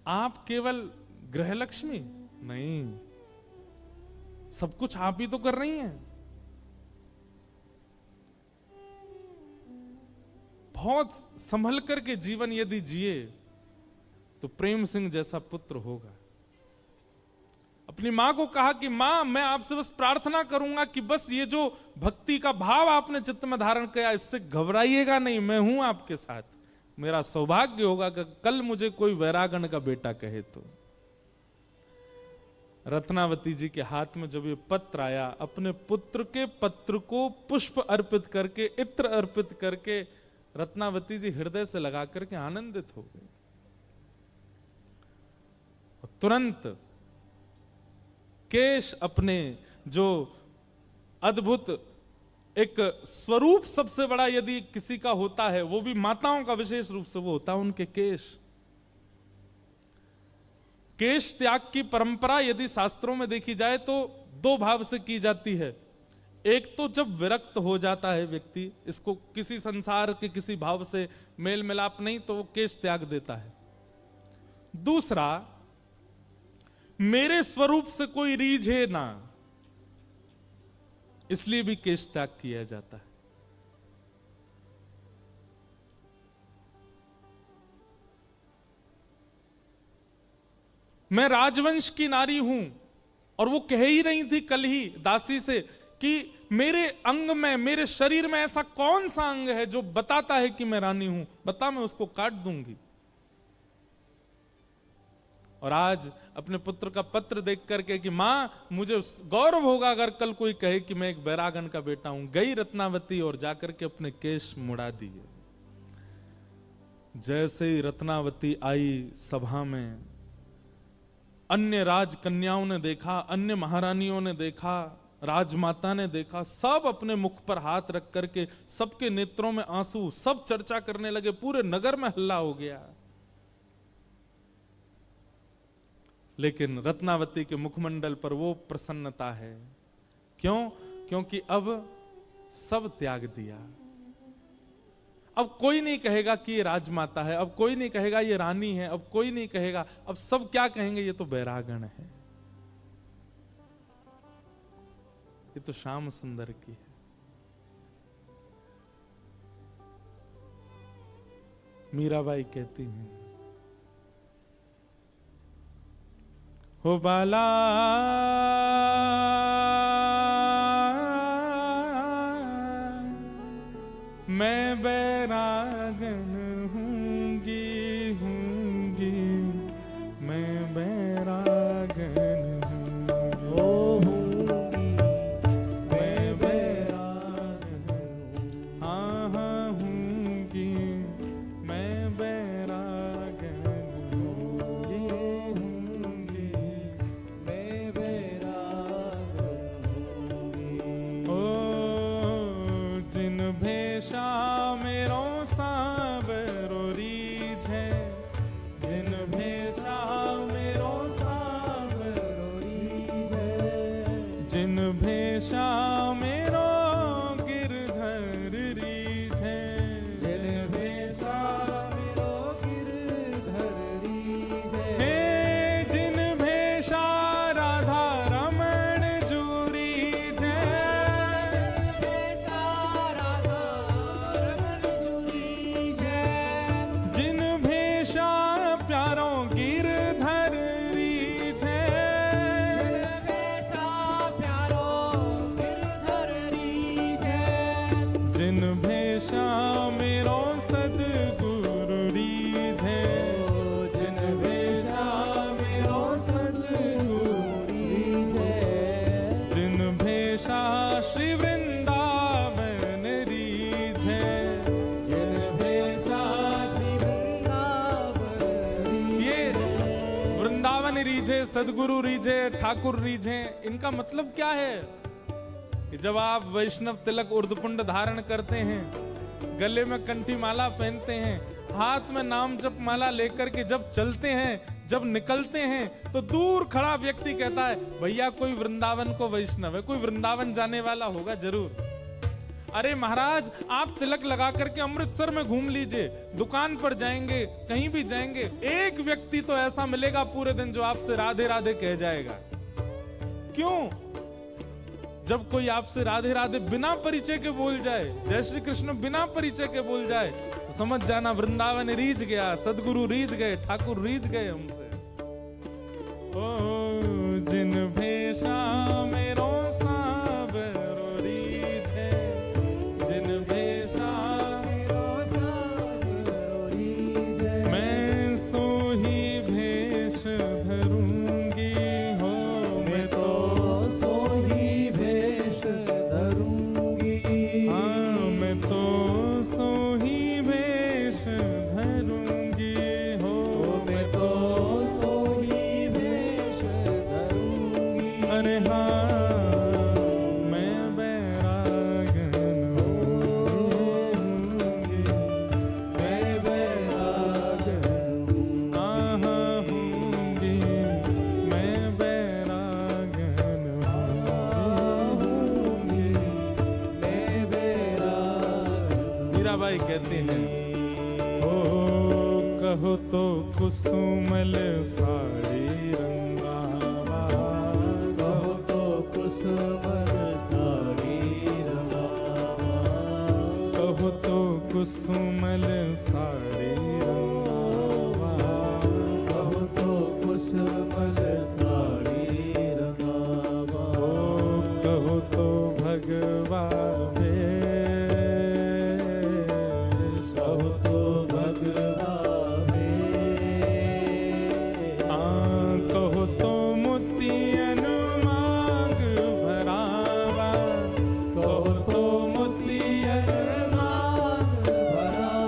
आप केवल गृहलक्ष्मी नहीं, सब कुछ आप ही तो कर रही हैं। बहुत संभल करके जीवन यदि जिए तो प्रेम सिंह जैसा पुत्र होगा। अपनी मां को कहा कि मां, मैं आपसे बस प्रार्थना करूंगा कि बस ये जो भक्ति का भाव आपने चित्त में धारण किया, इससे घबराइएगा नहीं, मैं हूं आपके साथ। मेरा सौभाग्य होगा कि कल मुझे कोई वैरागण का बेटा कहे तो। रत्नावती जी के हाथ में जब ये पत्र आया, अपने पुत्र के पत्र को पुष्प अर्पित करके, इत्र अर्पित करके रत्नावती जी हृदय से लगा करके आनंदित हो गई। तुरंत केश अपने जो अद्भुत एक स्वरूप सबसे बड़ा यदि किसी का होता है, वो भी माताओं का विशेष रूप से वो होता है उनके केश। केश त्याग की परंपरा यदि शास्त्रों में देखी जाए तो दो भाव से की जाती है। एक तो जब विरक्त हो जाता है व्यक्ति, इसको किसी संसार के किसी भाव से मेल मिलाप नहीं, तो वो केश त्याग देता है। दूसरा, मेरे स्वरूप से कोई रीझे ना, इसलिए भी केश त्याग किया जाता है। मैं राजवंश की नारी हूं, और वो कह ही रही थी कल ही दासी से कि मेरे अंग में, मेरे शरीर में ऐसा कौन सा अंग है जो बताता है कि मैं रानी हूं, बता, मैं उसको काट दूंगी। और आज अपने पुत्र का पत्र देख करके कि मां, मुझे गौरव होगा अगर कल कोई कहे कि मैं एक बैरागण का बेटा हूं। गई रत्नावती और जाकर के अपने केश मुड़ा दिए। जैसे ही रत्नावती आई सभा में, अन्य राजकन्याओं ने देखा, अन्य महारानियों ने देखा, राजमाता ने देखा, सब अपने मुख पर हाथ रख करके, सबके नेत्रों में आंसू, सब चर्चा करने लगे, पूरे नगर में हल्ला हो गया। लेकिन रत्नावती के मुखमंडल पर वो प्रसन्नता है। क्यों? क्योंकि अब सब त्याग दिया। अब कोई नहीं कहेगा कि ये राजमाता है, अब कोई नहीं कहेगा ये रानी है, अब कोई नहीं कहेगा, अब सब क्या कहेंगे, ये तो बैरागण है, ये तो श्याम सुंदर की है। मीराबाई कहती हैं, हो बाला मैं बैरागन हूंगी, मैं बैरागन हूंगी। वृंदावन रीझे, सदगुरु रीझे, ठाकुर रीझे, इनका मतलब क्या है कि जब आप वैष्णव तिलक उर्धपुंड धारण करते हैं, गले में कंठी माला पहनते हैं, हाथ में नाम जप माला लेकर के जब चलते हैं, जब निकलते हैं, तो दूर खड़ा व्यक्ति कहता है भैया कोई वृंदावन को वैष्णव है, कोई वृंदावन जाने वाला होगा जरूर। अरे महाराज आप तिलक लगा करके अमृतसर में घूम लीजिए, दुकान पर जाएंगे, कहीं भी जाएंगे, एक व्यक्ति तो ऐसा मिलेगा पूरे दिन जो आपसे राधे राधे कह जाएगा। क्यों? जब कोई आपसे राधे राधे बिना परिचय के बोल जाए, जय श्री कृष्ण बिना परिचय के बोल जाए, तो समझ जाना वृंदावन रीझ गया, सदगुरु रीझ गए, ठाकुर रीझ गए हमसे। ओ जिन भेषा मेरो सावरो रीझे, जिन भेषा मेरो सावरो रीझे, मैं सो ही भेष धरूंगी हो, मैं तो सो ही भेष धरूंगी, हाँ मैं तो सो ही भेष धरूंगी हो, मैं तो सो ही भेष धरूंगी। अरे हाँ मैं बैरागन होऊंगी, मैं बैरागन हाँ होऊंगी, मैं बैरागन होऊंगी, मैं बैरागन। मीराबाई कहती हैं ओ कहो तो कुसुमल साड़ी रंगावा, कहो तो कुसुमल साड़ी रंगावा, कहो तो कुसुमल साड़ी रंगावा, कहो तो कुसुमल साड़ी रंगावा, ओ कहो तो भगवा भेष, कहो तो भगवा भेष, कहो तो मोतियन मांग भरावा, कहो तो मोतियन मांग भरावा,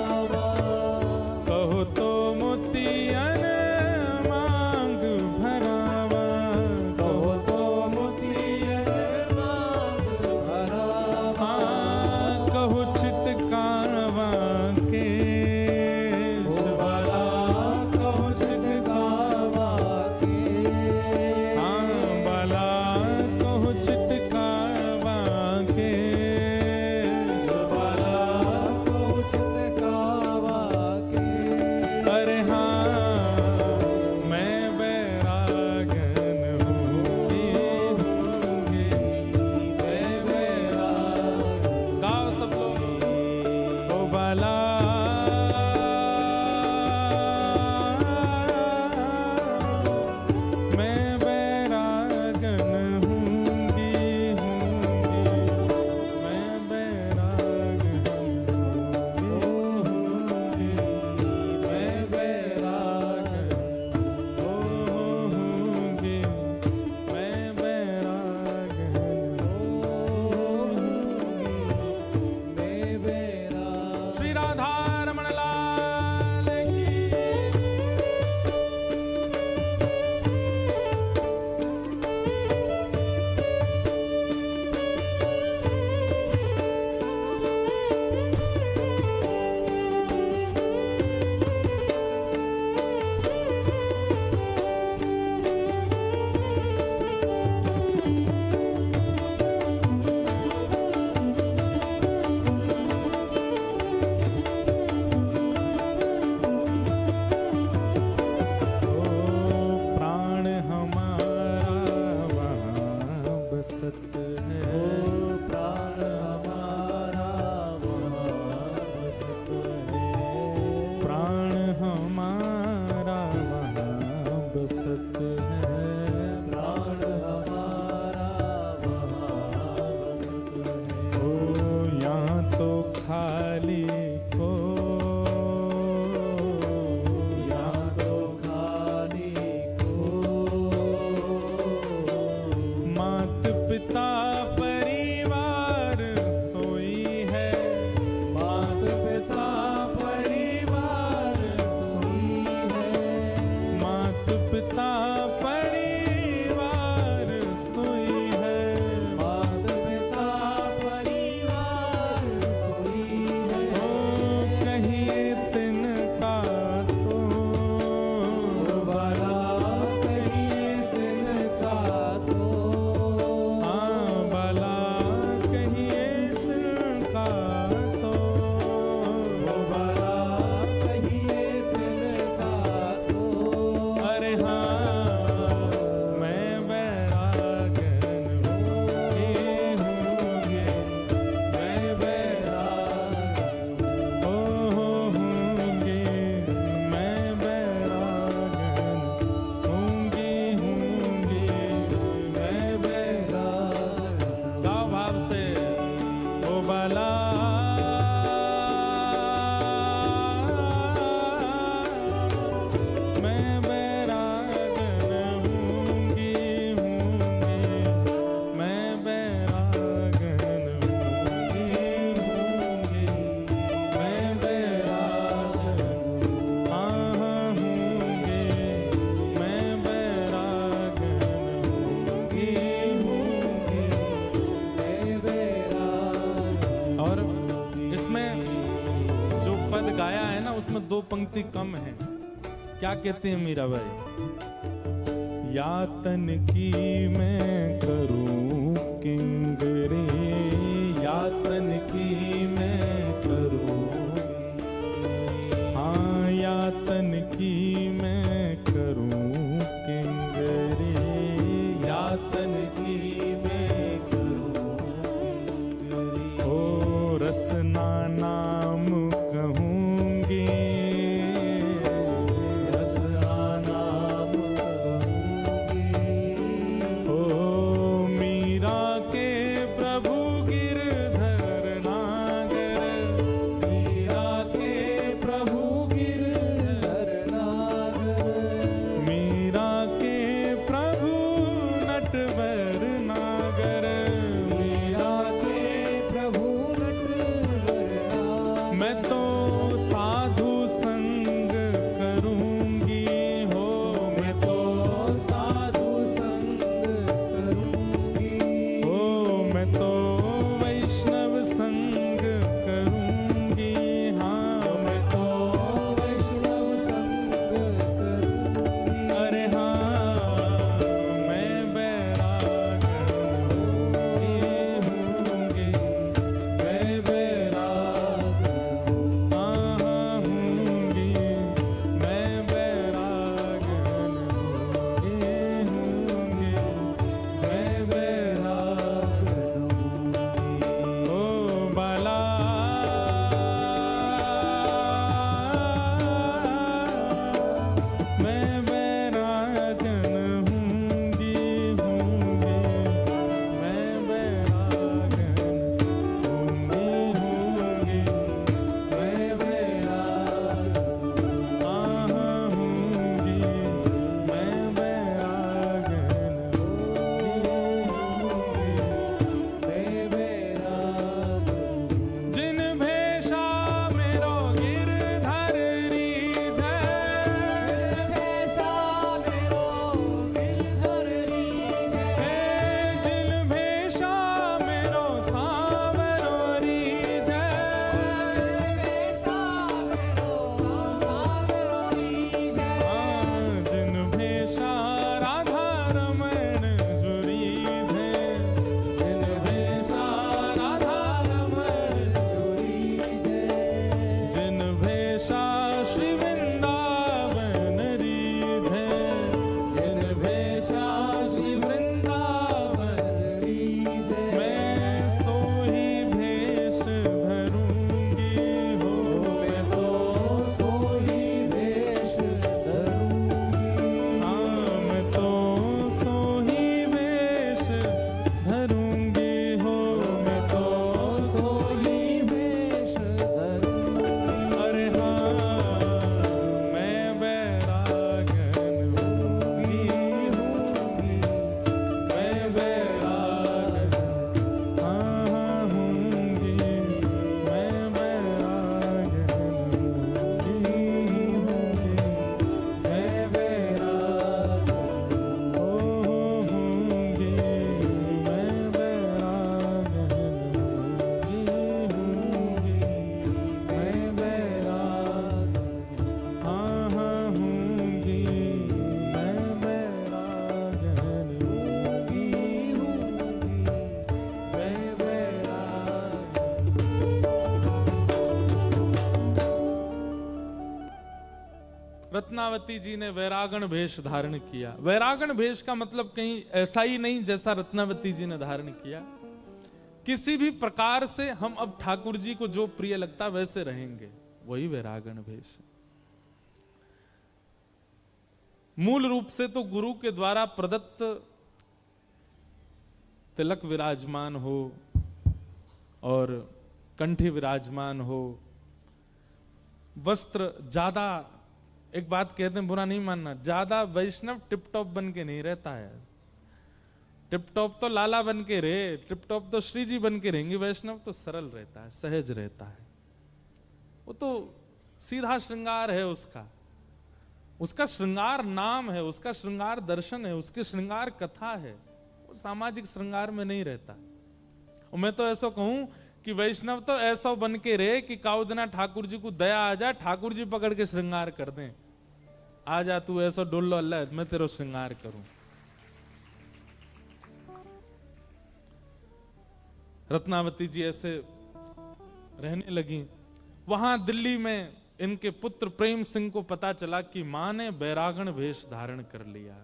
इसमें 2 पंक्ति कम है। क्या कहते हैं मीराबाई? यातन की मैं करूं किंगरे, यातन की मैं करूं, हाँ यातन की मैं करूं किंगरे, यातन की मैं करूं किंगरे। ओ रसना नाम कहूंगी, रसना नाम कहूंगी। ओ मीरा के प्रभु गिरधर नागर, मीरा के प्रभु गिरधर नागर, मीरा के प्रभु नटवर नागर, मीरा के प्रभु नटवर नागर। मैं तो साधु संग करूंगी हो, मैं तो साधु संग करूंगी हो, मैं तो वैष्णव संग करूंगी, हाँ मैं तो वैष्णव संग करूंगी। अरे हाँ मैं बैराग होंगी, मैं बैराग हाँ होंगी, मैं बैराग होंगी, मैं बैराग ओ बाला मैं बैरागन हूँगी, मैं बैरागन हूँगी, मैं बैराग हूँगी, मैं बैरागन मैं बैराग। जिन भेषा मेरो गिरधर रीझै, भेषा मेरो गिरधर रीझै, जिन भेषा मेरो सावरो रीझै, भेषा मेरो सावरो रीझै, जिन भेषा राधा रमण जो रीझै, जिन भेषा राधा रमण जो रीझै, जिन भेषा श्री वृंदावन रीझै, जिन भेषा श्री वृंदावन रीझै। मैं सोही भेष धरूंगी हो, मैं तो सोही भेष धरूंगी, हाँ मैं तो सोही भेष धरूंगी हो, मैं तो सोही भेष धरूंगी। अरे हाँ मैं बैरागन हूँगी, मैं बैरागन हाँ हूँगी, मैं बैरागन हूँगी, मैं बैरागन हूँगी, मैं बैरागन हूँगी, मैं बैरागन हाँ हूँगी, मैं बैरागन हूँगी, मैं बैरागन। रत्नावती जी ने वैरागण भेष धारण किया। वैरागण भेष का मतलब कहीं ऐसा ही नहीं जैसा रत्नावती जी ने धारण किया। किसी भी प्रकार से हम अब ठाकुर जी को जो प्रिय लगता वैसे रहेंगे, वही वैरागण भेष। मूल रूप से तो गुरु के द्वारा प्रदत्त तिलक विराजमान हो और कंठी विराजमान हो, वस्त्र ज्यादा, एक बात कहते हैं बुरा नहीं मानना, ज्यादा वैष्णव टिप टॉप बन के नहीं रहता है। टिप टॉप तो लाला बन के रहे, टिप टॉप तो श्री जी बन के रहेंगे, वैष्णव तो सरल रहता है, सहज रहता है। वो तो सीधा श्रृंगार है उसका, उसका श्रृंगार नाम है, उसका श्रृंगार दर्शन है, उसकी श्रृंगार कथा है, वो सामाजिक श्रृंगार में नहीं रहता। और मैं तो ऐसा कहूं कि वैष्णव तो ऐसा बन के रहे कि काउदना ठाकुर जी को दया आ जाए, ठाकुर जी पकड़ के श्रृंगार कर दें। आ जा तू ऐसा डोलो अल्लाह, मैं तेरा श्रृंगार करूं। रत्नावती जी ऐसे रहने लगी। वहां दिल्ली में इनके पुत्र प्रेम सिंह को पता चला कि मां ने बैरागण वेश धारण कर लिया।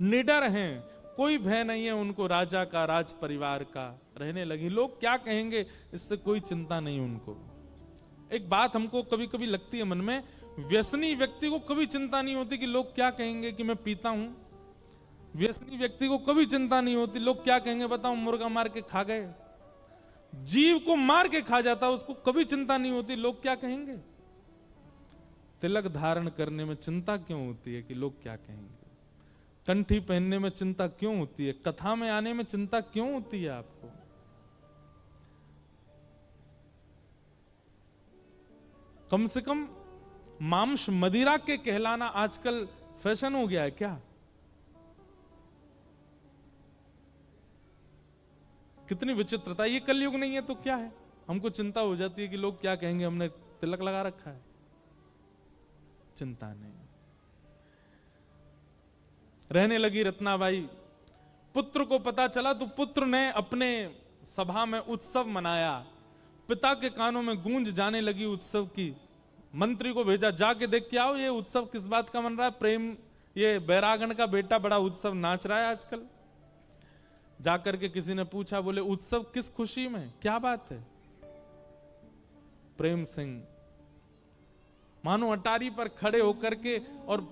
निडर हैं, कोई भय नहीं है उनको राजा का, राज परिवार का। रहने लगी, लोग क्या कहेंगे इससे कोई चिंता नहीं उनको। एक बात हमको कभी कभी लगती है मन में, व्यसनी व्यक्ति को कभी चिंता नहीं होती कि लोग क्या कहेंगे कि मैं पीता हूं। व्यसनी व्यक्ति को कभी चिंता नहीं होती लोग क्या कहेंगे, बताओ मुर्गा मार के खा गए। जीव को मार के खा जाता, उसको कभी चिंता नहीं होती लोग क्या कहेंगे। तिलक धारण करने में चिंता क्यों होती है कि लोग क्या कहेंगे। कंठी पहनने में चिंता क्यों होती है, कथा में आने में चिंता क्यों होती है आपको। कम से कम मांस मदिरा के कहलाना आजकल फैशन हो गया है क्या। कितनी विचित्रता, ये कलयुग नहीं है तो क्या है। हमको चिंता हो जाती है कि लोग क्या कहेंगे, हमने तिलक लगा रखा है। चिंता नहीं। रहने लगी रत्नाबाई। पुत्र को पता चला तो पुत्र ने अपने सभा में उत्सव मनाया। पिता के कानों में गूंज जाने लगी उत्सव की। मंत्री को भेजा, जाके देख के आओ ये उत्सव किस बात का मन रहा है। प्रेम, ये बैरागण का बेटा बड़ा उत्सव नाच रहा है आजकल। जाकर के किसी ने पूछा, बोले उत्सव किस खुशी में, क्या बात है। प्रेम सिंह मानो अटारी पर खड़े होकर के और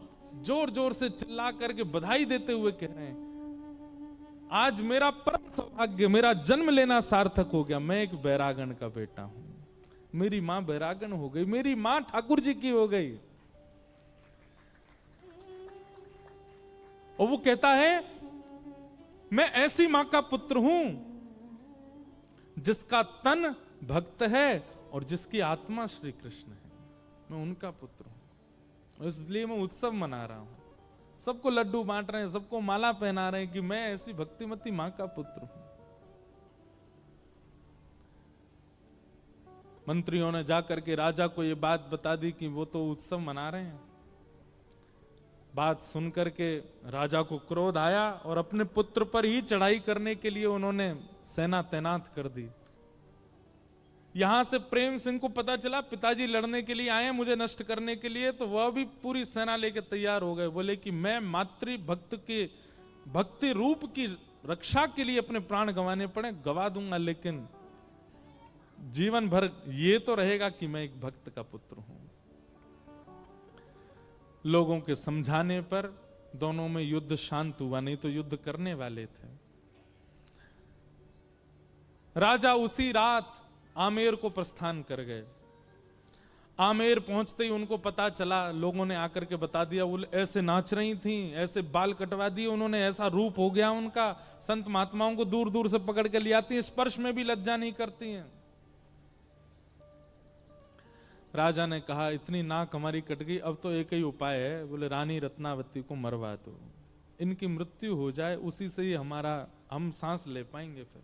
जोर जोर से चिल्ला करके बधाई देते हुए कह रहे हैं, आज मेरा परम सौभाग्य, मेरा जन्म लेना सार्थक हो गया। मैं एक बैरागण का बेटा हूं, मेरी मां बैरागण हो गई, मेरी मां ठाकुर जी की हो गई। और वो कहता है, मैं ऐसी मां का पुत्र हूं जिसका तन भक्त है और जिसकी आत्मा श्री कृष्ण है। मैं उनका पुत्र हूं, इसलिए मैं उत्सव मना रहा हूं। सबको लड्डू बांट रहे हैं, सबको माला पहना रहे हैं कि मैं ऐसी भक्तिमती मां का पुत्र हूं। मंत्रियों ने जाकर के राजा को यह बात बता दी कि वो तो उत्सव मना रहे हैं। बात सुनकर के राजा को क्रोध आया और अपने पुत्र पर ही चढ़ाई करने के लिए उन्होंने सेना तैनात कर दी। यहां से प्रेम सिंह को पता चला पिताजी लड़ने के लिए आए हैं मुझे नष्ट करने के लिए, तो वह भी पूरी सेना लेकर तैयार हो गए। बोले कि मैं मातृ भक्त के भक्ति रूप की रक्षा के लिए अपने प्राण गंवाने पड़े गवा दूंगा, लेकिन जीवन भर ये तो रहेगा कि मैं एक भक्त का पुत्र हूं। लोगों के समझाने पर दोनों में युद्ध शांत हुआ, नहीं तो युद्ध करने वाले थे। राजा उसी रात आमेर को प्रस्थान कर गए। आमेर पहुंचते ही उनको पता चला, लोगों ने आकर के बता दिया, वो ऐसे नाच रही थी, ऐसे बाल कटवा दिए उन्होंने, ऐसा रूप हो गया उनका। संत महात्माओं को दूर दूर से पकड़ के ले आती हैं, स्पर्श में भी लज्जा नहीं करती हैं। राजा ने कहा, इतनी नाक हमारी कट गई, अब तो एक ही उपाय है। बोले रानी रत्नावती को मरवा दो, इनकी मृत्यु हो जाए, उसी से ही हम सांस ले पाएंगे। फिर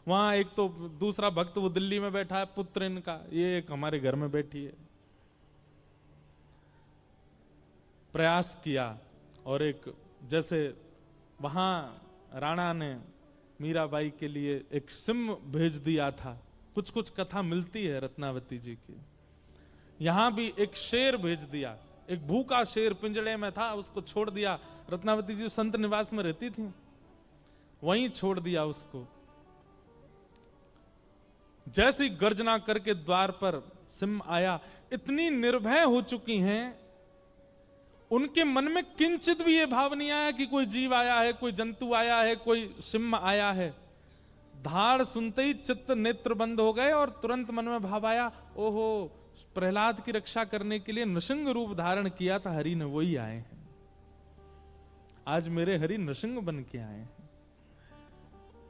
वहां एक तो दूसरा भक्त वो दिल्ली में बैठा है, पुत्र इनका, ये एक हमारे घर में बैठी है। प्रयास किया और एक जैसे वहां राणा ने मीराबाई के लिए एक सिंह भेज दिया था। कुछ कुछ कथा मिलती है रत्नावती जी की। यहां भी एक शेर भेज दिया, एक भूखा शेर पिंजड़े में था, उसको छोड़ दिया। रत्नावती जी संत निवास में रहती थी, वहीं छोड़ दिया उसको। जैसी गर्जना करके द्वार पर सिंह आया, इतनी निर्भय हो चुकी हैं, उनके मन में किंचित भी ये भाव नहीं आया कि कोई जीव आया है, कोई जंतु आया है, कोई सिंह आया है। धाड़ सुनते ही चित्त नेत्र बंद हो गए और तुरंत मन में भाव आया, ओहो, प्रहलाद की रक्षा करने के लिए नृसिंह रूप धारण किया था हरि ने, वही आए हैं। आज मेरे हरि नृसिंह बन के आए हैं।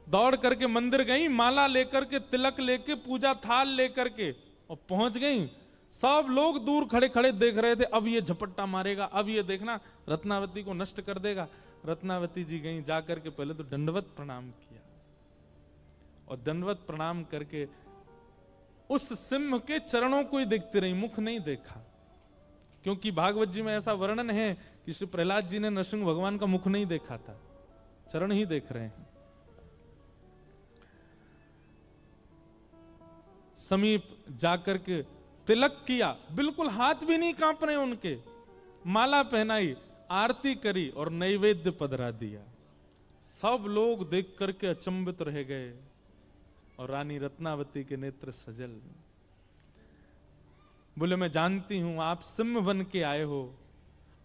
दौड़ करके मंदिर गई, माला लेकर के, तिलक लेके, पूजा थाल लेकर के, और पहुंच गई। सब लोग दूर खड़े खड़े देख रहे थे, अब ये झपट्टा मारेगा, अब ये देखना रत्नावती को नष्ट कर देगा। रत्नावती जी गई, जाकर के पहले तो दंडवत प्रणाम किया, और दंडवत प्रणाम करके उस सिंह के चरणों को ही देखती रही, मुख नहीं देखा। क्योंकि भागवत जी में ऐसा वर्णन है कि श्री प्रहलाद जी ने नरसिंह भगवान का मुख नहीं देखा था, चरण ही देख रहे हैं। समीप जाकर के तिलक किया, बिल्कुल हाथ भी नहीं कांप रहे उनके, माला पहनाई, आरती करी और नैवेद्य पधरा दिया। सब लोग देख करके अचंभित रह गए और रानी रत्नावती के नेत्र सजल। बोले मैं जानती हूं आप सिंह बन के आए हो,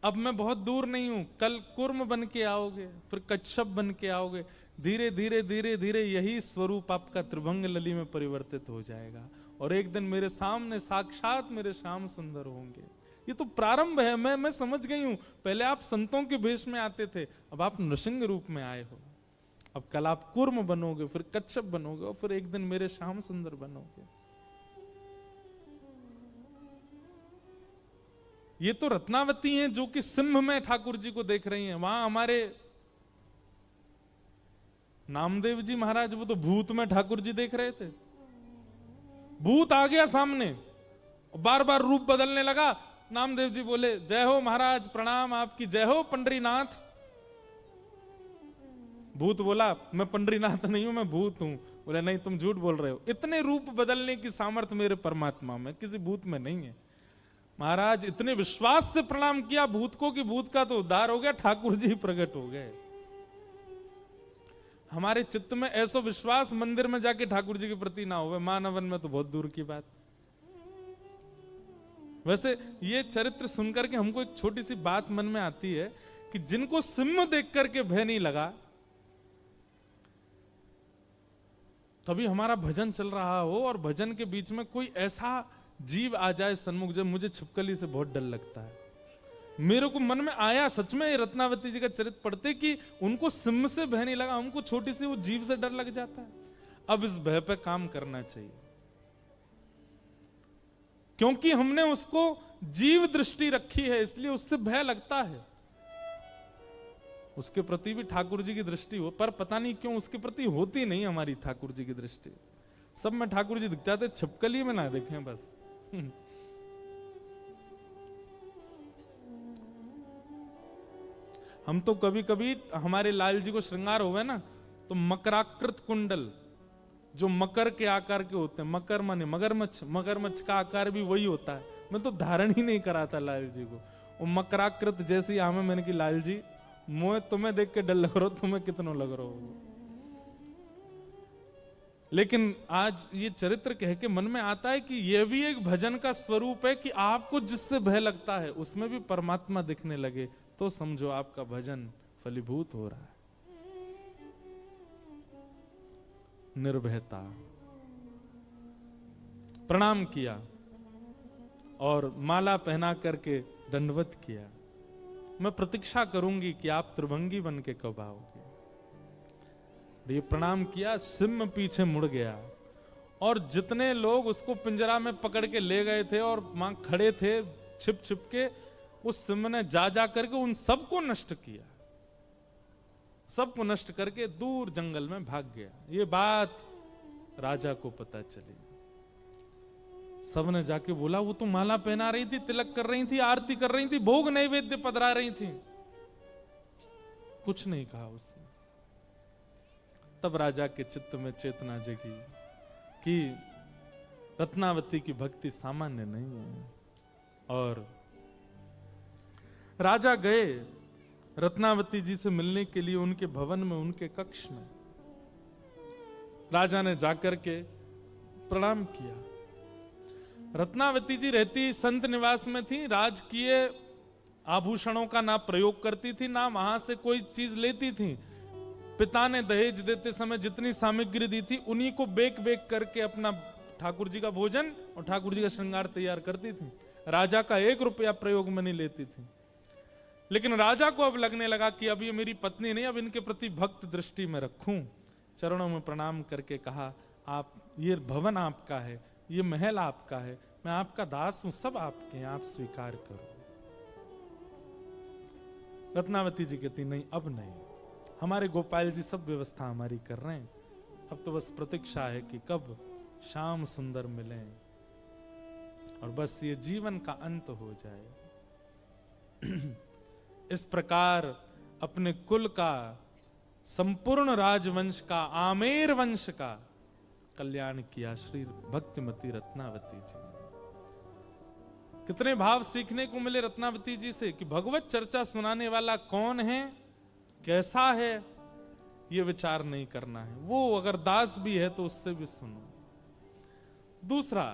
अब मैं बहुत दूर नहीं हूं, कल कुर्म बन के आओगे, फिर कच्छप बन के आओगे, धीरे धीरे धीरे धीरे यही स्वरूप आपका त्रिभंग लली में परिवर्तित हो जाएगा और एक दिन मेरे सामने साक्षात मेरे श्याम सुंदर होंगे। ये तो प्रारंभ है, मैं समझ गई हूं। पहले आप संतों के भेष में आते थे, अब आप नृसिंह रूप में आए हो। अब कल आप कुर्म बनोगे, फिर कच्छप बनोगे और फिर एक दिन मेरे श्याम सुंदर बनोगे। ये तो रत्नावती हैं जो कि सिंह में ठाकुर जी को देख रही हैं। वहां हमारे नामदेव जी महाराज वो तो भूत में ठाकुर जी देख रहे थे। भूत आ गया सामने, बार बार रूप बदलने लगा। नामदेव जी बोले जय हो महाराज, प्रणाम आपकी, जय हो पंडरीनाथ। भूत बोला मैं पंडरीनाथ नहीं हूं, मैं भूत हूं। बोले नहीं तुम झूठ बोल रहे हो, इतने रूप बदलने की सामर्थ्य मेरे परमात्मा में, किसी भूत में नहीं है। महाराज इतने विश्वास से प्रणाम किया भूत को कि भूत का तो उद्धार हो गया, ठाकुर जी प्रकट हो गए। हमारे चित्त में ऐसा विश्वास मंदिर में जाके ठाकुर जी के प्रति ना हो, मानवन में तो बहुत दूर की बात। वैसे ये चरित्र सुनकर के हमको एक छोटी सी बात मन में आती है कि जिनको सिंह देख करके भय नहीं लगा, तभी हमारा भजन चल रहा हो और भजन के बीच में कोई ऐसा जीव आ जाए सन्मुख, जब मुझे छिपकली से बहुत डर लगता है। मेरे को मन में आया सच में रत्नावती जी का चरित्र पढ़ते कि उनको सिंह से भय नहीं लगा, हमको छोटी सी वो जीव से डर लग जाता है। अब इस भय पे काम करना चाहिए, क्योंकि हमने उसको जीव दृष्टि रखी है, इसलिए उससे भय लगता है। उसके प्रति भी ठाकुर जी की दृष्टि हो, पर पता नहीं क्यों उसके प्रति होती नहीं हमारी ठाकुर जी की दृष्टि। सब में ठाकुर जी दिख जाते, छिपकली में ना देखें बस। हम तो कभी कभी हमारे लाल जी को श्रृंगार होवे ना, तो मकराकृत कुंडल जो मकर के आकार के होते हैं, मकर माने मगरमच्छ, मगरमच्छ का आकार भी वही होता है। मैं तो धारण ही नहीं करा था लाल जी को, वो मकराकृत जैसी आमे। मैंने की लाल जी मोह तुम्हें देख के डर लग रहा हो, तुम्हें कितना लग रहा हो। लेकिन आज ये चरित्र कह के मन में आता है कि यह भी एक भजन का स्वरूप है कि आपको जिससे भय लगता है उसमें भी परमात्मा दिखने लगे, तो समझो आपका भजन फलीभूत हो रहा है। निर्भयता, प्रणाम किया और माला पहना करके दंडवत किया। मैं प्रतीक्षा करूंगी कि आप त्रिभंगी बन के कब आओगे। ये प्रणाम किया, सिंह पीछे मुड़ गया और जितने लोग उसको पिंजरा में पकड़ के ले गए थे और वहां खड़े थे छिप छिप के, उस सिंह ने जा करके उन सबको नष्ट किया, सबको नष्ट करके दूर जंगल में भाग गया। ये बात राजा को पता चली। सबने जाके बोला वो तो माला पहना रही थी, तिलक कर रही थी, आरती कर रही थी, भोग नैवेद्य पधरा रही थी। कुछ नहीं कहा उसने। तब राजा के चित्त में चेतना जगी कि रत्नावती की भक्ति सामान्य नहीं है। और राजा गए रत्नावती जी से मिलने के लिए उनके भवन में, उनके कक्ष में। राजा ने जाकर के प्रणाम किया। रत्नावती जी रहती संत निवास में थी, राजकीय आभूषणों का ना प्रयोग करती थी, ना वहां से कोई चीज लेती थी। पिता ने दहेज देते समय जितनी सामग्री दी थी उन्हीं को बेक बेक करके अपना ठाकुर जी का भोजन और ठाकुर जी का श्रृंगार तैयार करती थी। राजा का 1 रुपया प्रयोग में नहीं लेती थी। लेकिन राजा को अब लगने लगा कि अब ये मेरी पत्नी नहीं, अब इनके प्रति भक्त दृष्टि में रखूं। चरणों में प्रणाम करके कहा, आप ये भवन आपका है, ये महल आपका है, मैं आपका दास हूं, सब आपके हैं, आप स्वीकार करो। रत्नावती जी कहती नहीं, अब नहीं, हमारे गोपाल जी सब व्यवस्था हमारी कर रहे हैं, अब तो बस प्रतीक्षा है कि कब श्याम सुंदर मिलें और बस ये जीवन का अंत हो जाए। इस प्रकार अपने कुल का, संपूर्ण राजवंश का, आमेर वंश का कल्याण किया श्री भक्तिमती रत्नावती जी। कितने भाव सीखने को मिले रत्नावती जी से कि भगवत चर्चा सुनाने वाला कौन है, कैसा है, ये विचार नहीं करना है। वो अगर दास भी है तो उससे भी सुनो। दूसरा,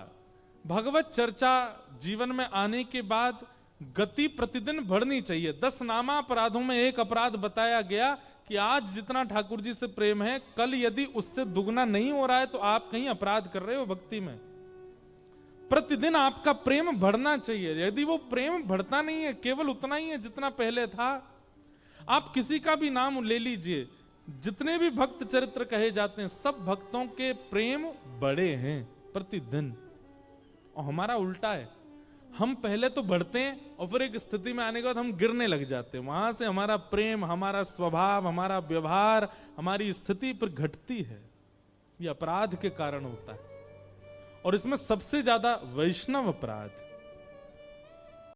भगवत चर्चा जीवन में आने के बाद गति प्रतिदिन बढ़नी चाहिए। 10 नामा अपराधों में एक अपराध बताया गया कि आज जितना ठाकुर जी से प्रेम है, कल यदि उससे दुगना नहीं हो रहा है तो आप कहीं अपराध कर रहे हो भक्ति में। प्रतिदिन आपका प्रेम बढ़ना चाहिए। यदि वो प्रेम बढ़ता नहीं है, केवल उतना ही है जितना पहले था, आप किसी का भी नाम ले लीजिए, जितने भी भक्त चरित्र कहे जाते हैं, सब भक्तों के प्रेम बड़े हैं प्रतिदिन। और हमारा उल्टा है, हम पहले तो बढ़ते हैं और फिर एक स्थिति में आने के बाद हम गिरने लग जाते हैं। वहां से हमारा प्रेम, हमारा स्वभाव, हमारा व्यवहार, हमारी स्थिति पर घटती है। ये अपराध के कारण होता है और इसमें सबसे ज्यादा वैष्णव अपराध।